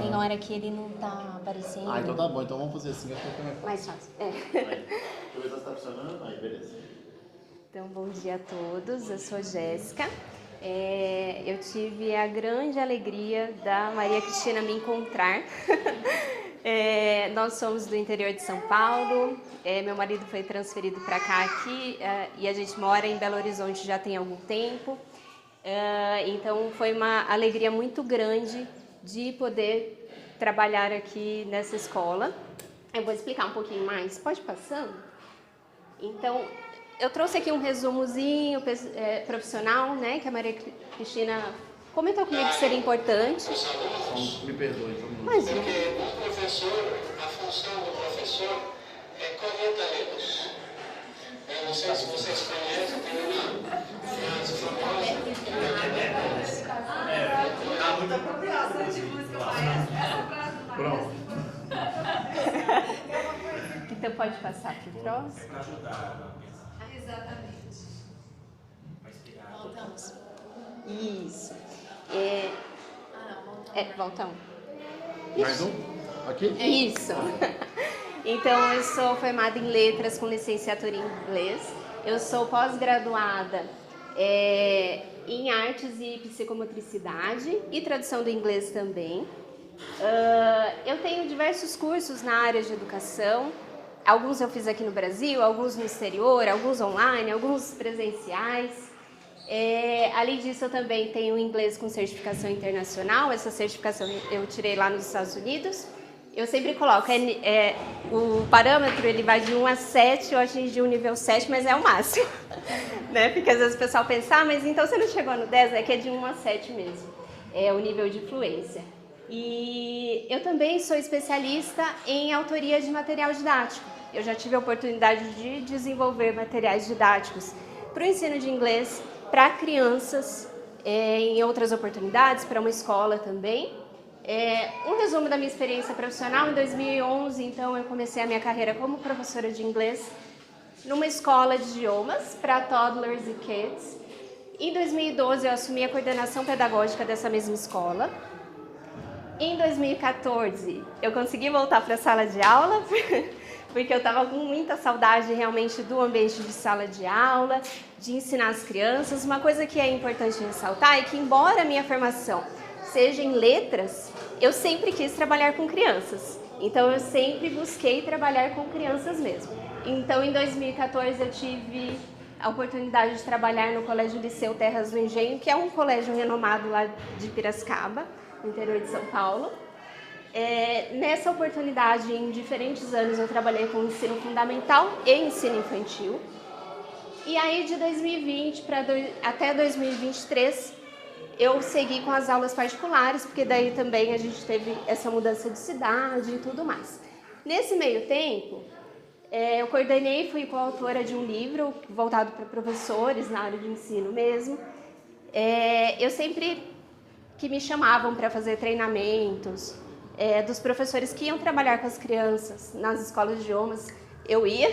tem hora que ele não tá aparecendo. Ah, então tá bom. Então vamos fazer assim, acho que fica mais fácil. Mais fácil. Aí, deixa eu ver se tá funcionando. Aí, beleza. Então, bom dia a todos. Eu sou Jéssica. Eu tive a grande alegria da Maria Cristina me encontrar. Nós somos do interior de São Paulo. Meu marido foi transferido para cá aqui e a gente mora em Belo Horizonte já tem algum tempo. Então, foi uma alegria muito grande de poder trabalhar aqui nessa escola. Eu vou explicar um pouquinho mais. Pode ir passando? Então, eu trouxe aqui um resumozinho profissional, né, que a Maria Cristina comentou comigo que seria importante. Me perdoe, então. Mas Porque o professor, a função do professor é correr erros. Eu não sei se vocês conhecem, tem uma frase famosa. Muito apropriado. Pronto. então, pode passar para o próximo. Para ajudar. Exatamente. Para inspirar. Voltamos. Isso. Voltamos. Volta um. Mais um? Aqui? Isso. Então, eu sou formada em letras com licenciatura em inglês. Eu sou pós-graduada em artes e psicomotricidade e tradução do inglês também. Eu tenho diversos cursos na área de educação. Alguns eu fiz aqui no Brasil, alguns no exterior, alguns online, alguns presenciais. Além disso, eu também tenho inglês com certificação internacional. Essa certificação eu tirei lá nos Estados Unidos. Eu sempre coloco, o parâmetro ele vai de 1 a 7, eu atingi o nível 7, mas é o máximo. Né? Porque às vezes o pessoal pensa, mas então você não chegou no 10, é que é de 1 a 7 mesmo. É o nível de fluência. E eu também sou especialista em autoria de material didático. Eu já tive a oportunidade de desenvolver materiais didáticos para o ensino de inglês, para crianças, em outras oportunidades, para uma escola também. Um resumo da minha experiência profissional, em 2011, então, eu comecei a minha carreira como professora de inglês numa escola de idiomas para toddlers e kids. Em 2012, eu assumi a coordenação pedagógica dessa mesma escola. Em 2014, eu consegui voltar para a sala de aula, porque eu estava com muita saudade realmente do ambiente de sala de aula, de ensinar as crianças. Uma coisa que é importante ressaltar é que, embora a minha formação seja em letras, eu sempre quis trabalhar com crianças. Então, eu sempre busquei trabalhar com crianças mesmo. Então, em 2014, eu tive a oportunidade de trabalhar no Colégio Liceu Terras do Engenho, que é um colégio renomado lá de Piracicaba, no interior de São Paulo. Nessa oportunidade, em diferentes anos, eu trabalhei com ensino fundamental e ensino infantil. E aí, de 2020 até 2023, eu segui com as aulas particulares, porque daí também a gente teve essa mudança de cidade e tudo mais. Nesse meio tempo, eu coordenei e fui coautora de um livro voltado para professores na área de ensino mesmo. Eu sempre que me chamavam para fazer treinamentos, dos professores que iam trabalhar com as crianças nas escolas de idiomas, eu ia.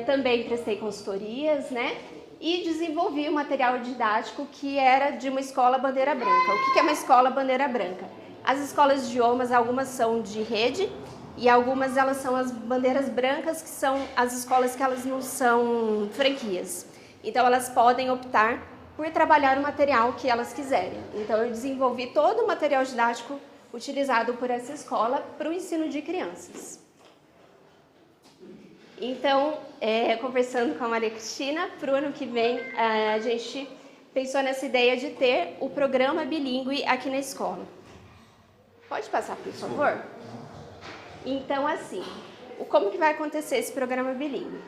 Também prestei consultorias, né? E desenvolvi um material didático que era de uma escola bandeira branca. O que é uma escola bandeira branca? As escolas de idiomas, algumas são de rede e algumas elas são as bandeiras brancas, que são as escolas que elas não são franquias. Então elas podem optar por trabalhar o material que elas quiserem. Então eu desenvolvi todo o material didático utilizado por essa escola para o ensino de crianças. Então, conversando com a Maria Cristina, para o ano que vem, a gente pensou nessa ideia de ter o programa bilíngue aqui na escola. Pode passar, por favor? Então, assim, como que vai acontecer esse programa bilíngue?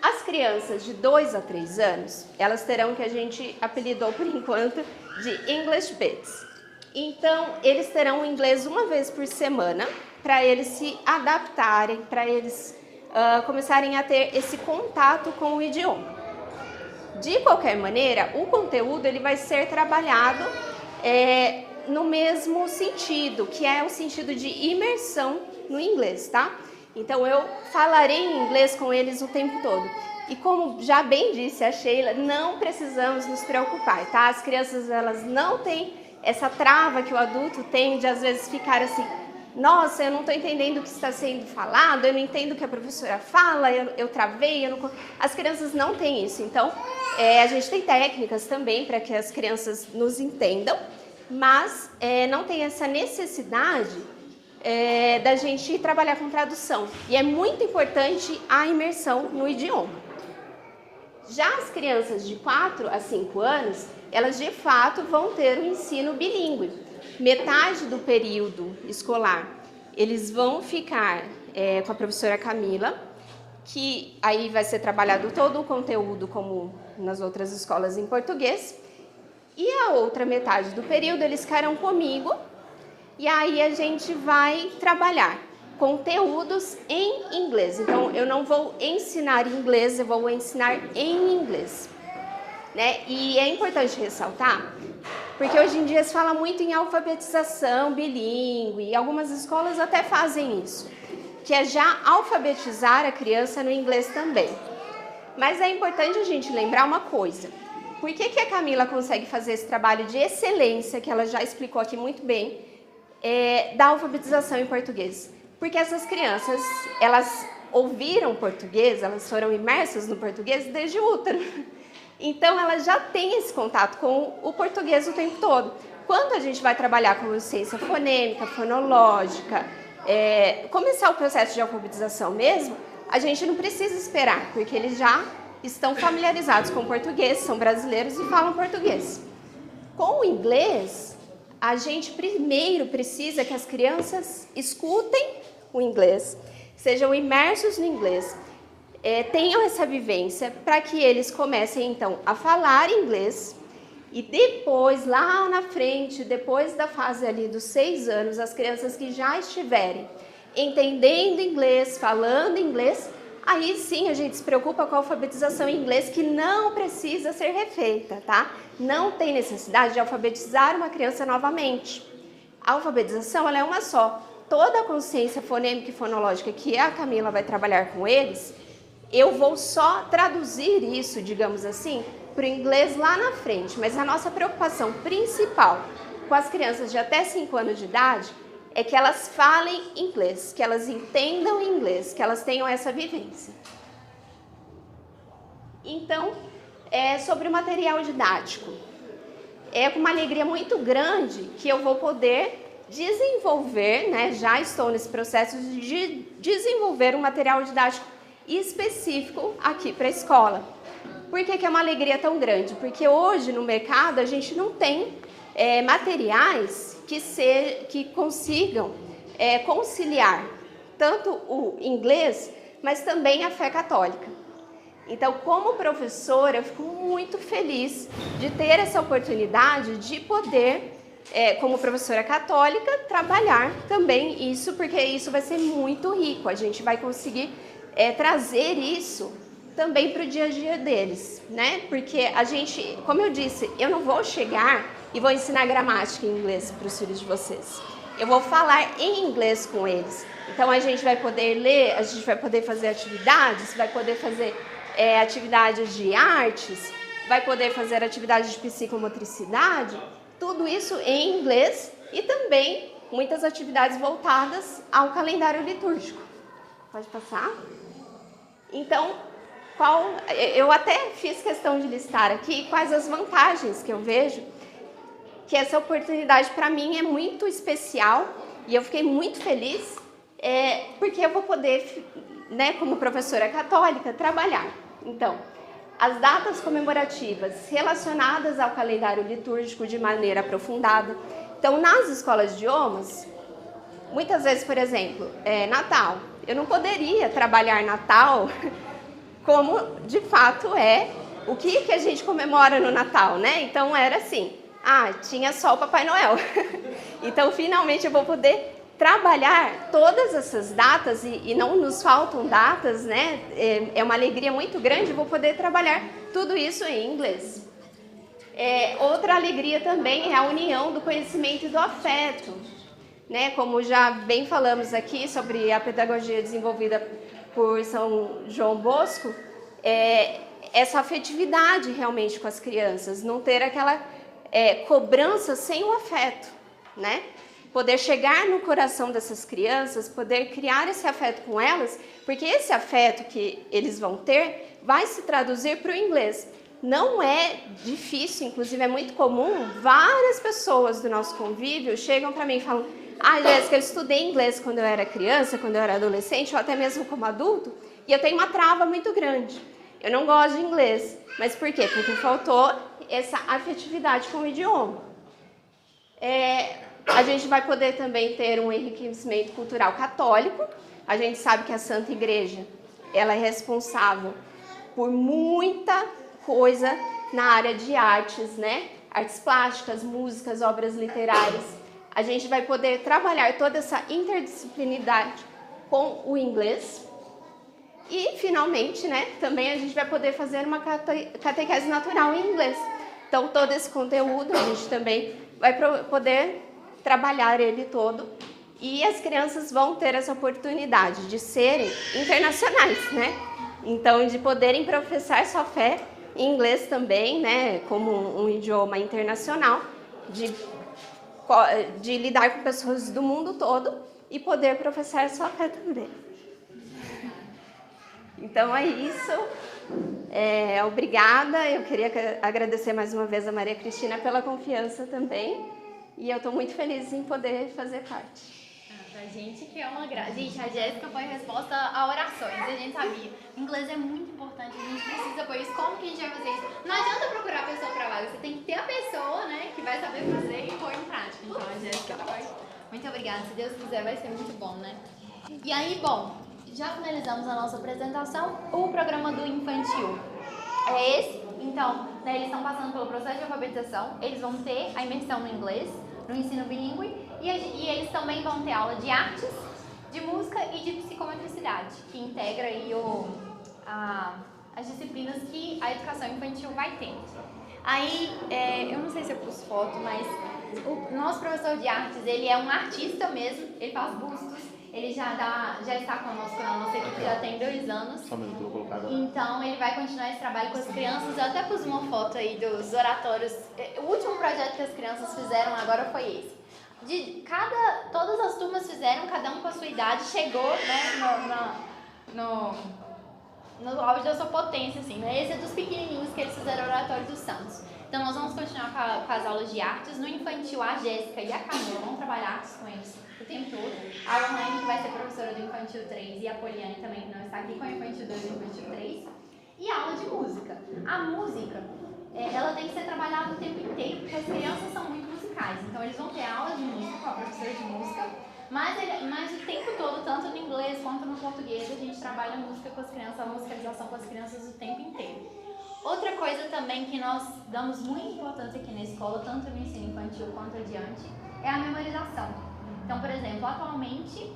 As crianças de 2 a 3 anos, elas terão o que a gente apelidou, por enquanto, de English Bits. Então, eles terão o inglês uma vez por semana, para eles se adaptarem, para eles começarem a ter esse contato com o idioma. De qualquer maneira, o conteúdo ele vai ser trabalhado no mesmo sentido, que é o sentido de imersão no inglês, tá? Então, eu falarei em inglês com eles o tempo todo. E como já bem disse a Sheila, não precisamos nos preocupar, tá? As crianças, elas não têm essa trava que o adulto tem de, às vezes, ficar assim: nossa, eu não estou entendendo o que está sendo falado, eu não entendo o que a professora fala, eu travei, eu não... As crianças não têm isso. Então, a gente tem técnicas também para que as crianças nos entendam, mas não tem essa necessidade da gente trabalhar com tradução. E é muito importante a imersão no idioma. Já as crianças de 4 a 5 anos, elas de fato vão ter um ensino bilíngue. Metade do período escolar, eles vão ficar com a professora Camila, que aí vai ser trabalhado todo o conteúdo, como nas outras escolas, em português. E a outra metade do período, eles ficarão comigo, e aí a gente vai trabalhar conteúdos em inglês. Então, eu não vou ensinar inglês, eu vou ensinar em inglês. Né? E é importante ressaltar, porque hoje em dia se fala muito em alfabetização bilíngue, e algumas escolas até fazem isso, que é já alfabetizar a criança no inglês também. Mas é importante a gente lembrar uma coisa: por que a Camila consegue fazer esse trabalho de excelência, que ela já explicou aqui muito bem, da alfabetização em português? Porque essas crianças, elas ouviram português, elas foram imersas no português desde o útero. Então, ela já tem esse contato com o português o tempo todo. Quando a gente vai trabalhar com ciência fonêmica, fonológica, começar o processo de alfabetização mesmo, a gente não precisa esperar, porque eles já estão familiarizados com o português, são brasileiros e falam português. Com o inglês, a gente primeiro precisa que as crianças escutem o inglês, sejam imersos no inglês, tenham essa vivência para que eles comecem, então, a falar inglês e depois, lá na frente, depois da fase ali dos 6 anos, as crianças que já estiverem entendendo inglês, falando inglês, aí sim a gente se preocupa com a alfabetização em inglês, que não precisa ser refeita, tá? Não tem necessidade de alfabetizar uma criança novamente. A alfabetização, ela é uma só. Toda a consciência fonêmica e fonológica que a Camila vai trabalhar com eles, eu vou só traduzir isso, digamos assim, para o inglês lá na frente. Mas a nossa preocupação principal com as crianças de até 5 anos de idade é que elas falem inglês, que elas entendam inglês, que elas tenham essa vivência. Então, sobre o material didático. É com uma alegria muito grande que eu vou poder desenvolver, né, já estou nesse processo de desenvolver um material didático específico aqui para a escola. Por que é uma alegria tão grande? Porque hoje no mercado a gente não tem materiais que consigam conciliar tanto o inglês, mas também a fé católica. Então, como professora, eu fico muito feliz de ter essa oportunidade de poder, como professora católica, trabalhar também isso, porque isso vai ser muito rico. A gente vai conseguir trazer isso também para o dia a dia deles, né? Porque a gente, como eu disse, eu não vou chegar e vou ensinar gramática em inglês para os filhos de vocês. Eu vou falar em inglês com eles. Então, a gente vai poder ler, a gente vai poder fazer atividades, vai poder fazer atividades de artes, vai poder fazer atividades de psicomotricidade, tudo isso em inglês e também muitas atividades voltadas ao calendário litúrgico. Pode passar? Então, eu até fiz questão de listar aqui quais as vantagens que eu vejo, que essa oportunidade para mim é muito especial e eu fiquei muito feliz porque eu vou poder, né, como professora católica, trabalhar. Então, as datas comemorativas relacionadas ao calendário litúrgico de maneira aprofundada. Então, nas escolas de idiomas, muitas vezes, por exemplo, Natal. Eu não poderia trabalhar Natal como, de fato, o que a gente comemora no Natal, né? Então, era assim, tinha só o Papai Noel. Então, finalmente, eu vou poder trabalhar todas essas datas, e não nos faltam datas, né? É uma alegria muito grande, vou poder trabalhar tudo isso em inglês. Outra alegria também é a união do conhecimento e do afeto, né? Como já bem falamos aqui sobre a pedagogia desenvolvida por São João Bosco, essa afetividade realmente com as crianças, não ter aquela cobrança sem o afeto, né? Poder chegar no coração dessas crianças, poder criar esse afeto com elas, porque esse afeto que eles vão ter vai se traduzir para o inglês. Não é difícil, inclusive é muito comum, várias pessoas do nosso convívio chegam para mim e falam: Jéssica, eu estudei inglês quando eu era criança, quando eu era adolescente, ou até mesmo como adulto, e eu tenho uma trava muito grande. Eu não gosto de inglês. Mas por quê? Porque faltou essa afetividade com o idioma. A gente vai poder também ter um enriquecimento cultural católico. A gente sabe que a Santa Igreja, ela é responsável por muita coisa na área de artes, né? Artes plásticas, músicas, obras literárias. A gente vai poder trabalhar toda essa interdisciplinaridade com o inglês. E, finalmente, né, também a gente vai poder fazer uma catequese natural em inglês. Então, todo esse conteúdo a gente também vai poder trabalhar ele todo, e as crianças vão ter essa oportunidade de serem internacionais, né? Então, de poderem professar sua fé em inglês também, né, como um idioma internacional, de lidar com pessoas do mundo todo e poder professar sua fé também. Então é isso. Obrigada. Eu queria agradecer mais uma vez a Maria Cristina pela confiança também. E eu estou muito feliz em poder fazer parte. Pra gente que é uma graça. Gente, a Jéssica foi resposta a orações. A gente sabia. O inglês é muito importante, a gente precisa pôr isso. Como que a gente vai fazer isso? Não adianta procurar a pessoa para vaga. Você tem que ter a pessoa, né, que vai saber fazer e pôr em prática. Então a Jéssica foi. Muito obrigada. Se Deus quiser, vai ser muito bom, né? E aí, bom, já finalizamos a nossa apresentação. O programa do infantil é esse. Então, né, eles estão passando pelo processo de alfabetização. Eles vão ter a imersão no inglês, no ensino bilíngue, e eles também vão ter aula de artes, de música e de psicomotricidade, que integra aí as disciplinas que a educação infantil vai ter. Aí, eu não sei se eu pus foto, mas o nosso professor de artes, ele é um artista mesmo, ele faz bustos. Ele já está conosco na nossa equipe, já tem 2 anos. Só um minuto, eu vou colocar agora. Então, ele vai continuar esse trabalho com as crianças. Eu até pus uma foto aí dos oratórios. O último projeto que as crianças fizeram agora foi esse. Todas as turmas fizeram, cada um com a sua idade, chegou, né, no auge da sua potência, assim, né? Esse é dos pequenininhos que eles fizeram o Oratório dos Santos. Então nós vamos continuar com as aulas de artes. No infantil, a Jéssica e a Camila vão trabalhar artes com eles o tempo todo. A Orlane, que vai ser professora do infantil 3, e a Poliane também, que não está aqui, com o infantil 2 e o infantil 3. E a aula de música. A música, ela tem que ser trabalhada o tempo inteiro, porque as crianças são muito musicais. Então eles vão ter aula de música com a professora de música, mas o tempo todo, tanto no inglês quanto no português, a gente trabalha a música com as crianças, a musicalização com as crianças o tempo inteiro. Outra coisa também que nós damos muita importância aqui na escola, tanto no ensino infantil quanto adiante, é a memorização. Então, por exemplo, atualmente,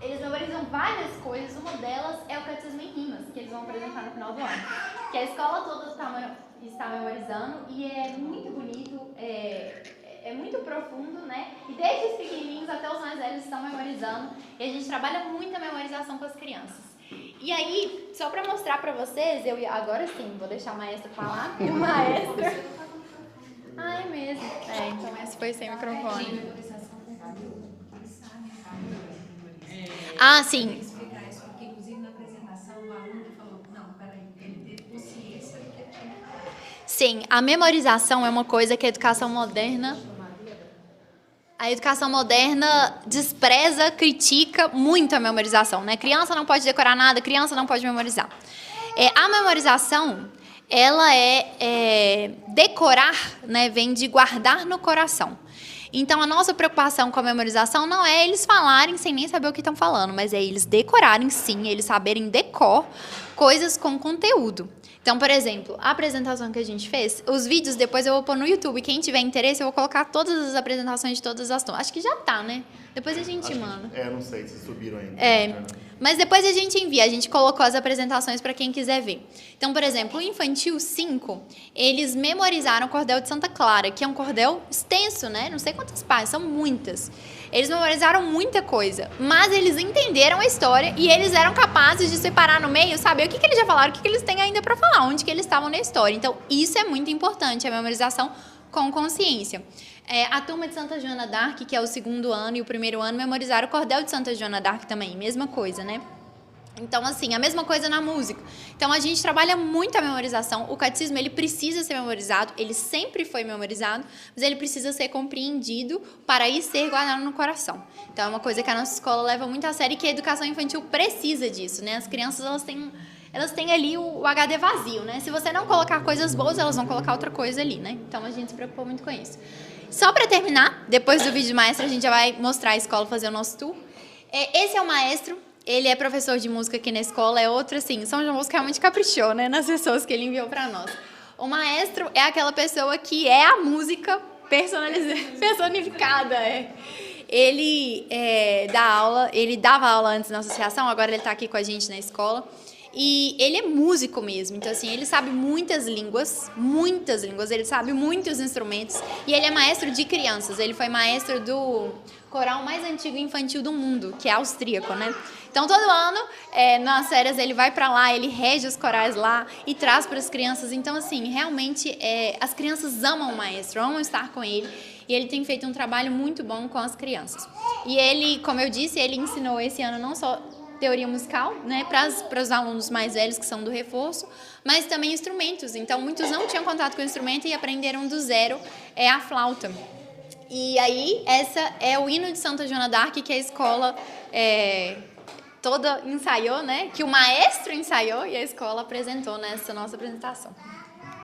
eles memorizam várias coisas. Uma delas é o Catecismo em Rimas, que eles vão apresentar no final do ano. Que a escola toda está memorizando e é muito bonito, é muito profundo, né? E desde os pequenininhos até os mais velhos estão memorizando. E a gente trabalha muito a memorização com as crianças. E aí, só para mostrar para vocês, agora sim, vou deixar o maestro falar. E o maestro... Ah, é mesmo. Então esse foi sem microfone. Ah, sim. Explicar isso, porque inclusive na apresentação o aluno falou, não, peraí, ele teve consciência de que tinha... Sim, a memorização é uma coisa que a educação moderna despreza, critica muito a memorização, né? Criança não pode decorar nada, criança não pode memorizar. A memorização, ela decorar, né? Vem de guardar no coração. Então, a nossa preocupação com a memorização não é eles falarem sem nem saber o que estão falando, mas é eles decorarem sim, eles saberem decor coisas com conteúdo. Então, por exemplo, a apresentação que a gente fez, os vídeos depois eu vou pôr no YouTube. Quem tiver interesse, eu vou colocar todas as apresentações de todas as turmas. Acho que já tá, né? Depois a gente manda. Não sei se subiram ainda. Mas depois a gente envia. A gente colocou as apresentações para quem quiser ver. Então, por exemplo, o Infantil 5, eles memorizaram o Cordel de Santa Clara, que é um cordel extenso, né? Não sei quantas páginas, são muitas. Eles memorizaram muita coisa, mas eles entenderam a história e eles eram capazes de separar no meio, saber o que eles já falaram, o que eles têm ainda para falar, onde que eles estavam na história. Então, isso é muito importante, a memorização com consciência. A turma de Santa Joana d'Arc, que é o 2º ano e o 1º ano, memorizaram o Cordel de Santa Joana d'Arc também, mesma coisa, né? Então, assim, a mesma coisa na música. Então, a gente trabalha muito a memorização. O catecismo, ele precisa ser memorizado, ele sempre foi memorizado, mas ele precisa ser compreendido para aí ser guardado no coração. Então, é uma coisa que a nossa escola leva muito a sério e que a educação infantil precisa disso, né? As crianças, elas têm ali o HD vazio, né? Se você não colocar coisas boas, elas vão colocar outra coisa ali, né? Então, a gente se preocupou muito com isso. Só para terminar, depois do vídeo maestro, a gente já vai mostrar a escola, fazer o nosso tour. Esse é o maestro. Ele é professor de música aqui na escola, é outro, assim, São João Bosco realmente caprichou, né, nas pessoas que ele enviou para nós. O maestro é aquela pessoa que é a música personificada, Ele dava aula antes na associação, agora ele está aqui com a gente na escola. E ele é músico mesmo, então assim, ele sabe muitas línguas, ele sabe muitos instrumentos, e ele é maestro de crianças, ele foi maestro do coral mais antigo infantil do mundo, que é austríaco, né? Então, todo ano, nas férias, ele vai para lá, ele rege os corais lá e traz para as crianças. Então, assim, realmente, as crianças amam o maestro, amam estar com ele, e ele tem feito um trabalho muito bom com as crianças. E ele, como eu disse, ele ensinou esse ano não só teoria musical, né, para os alunos mais velhos que são do reforço, mas também instrumentos. Então, muitos não tinham contato com o instrumento e aprenderam do zero a flauta. E aí, essa é o hino de Santa Joana d'Arc, que a escola toda ensaiou, né, que o maestro ensaiou e a escola apresentou nessa nossa apresentação.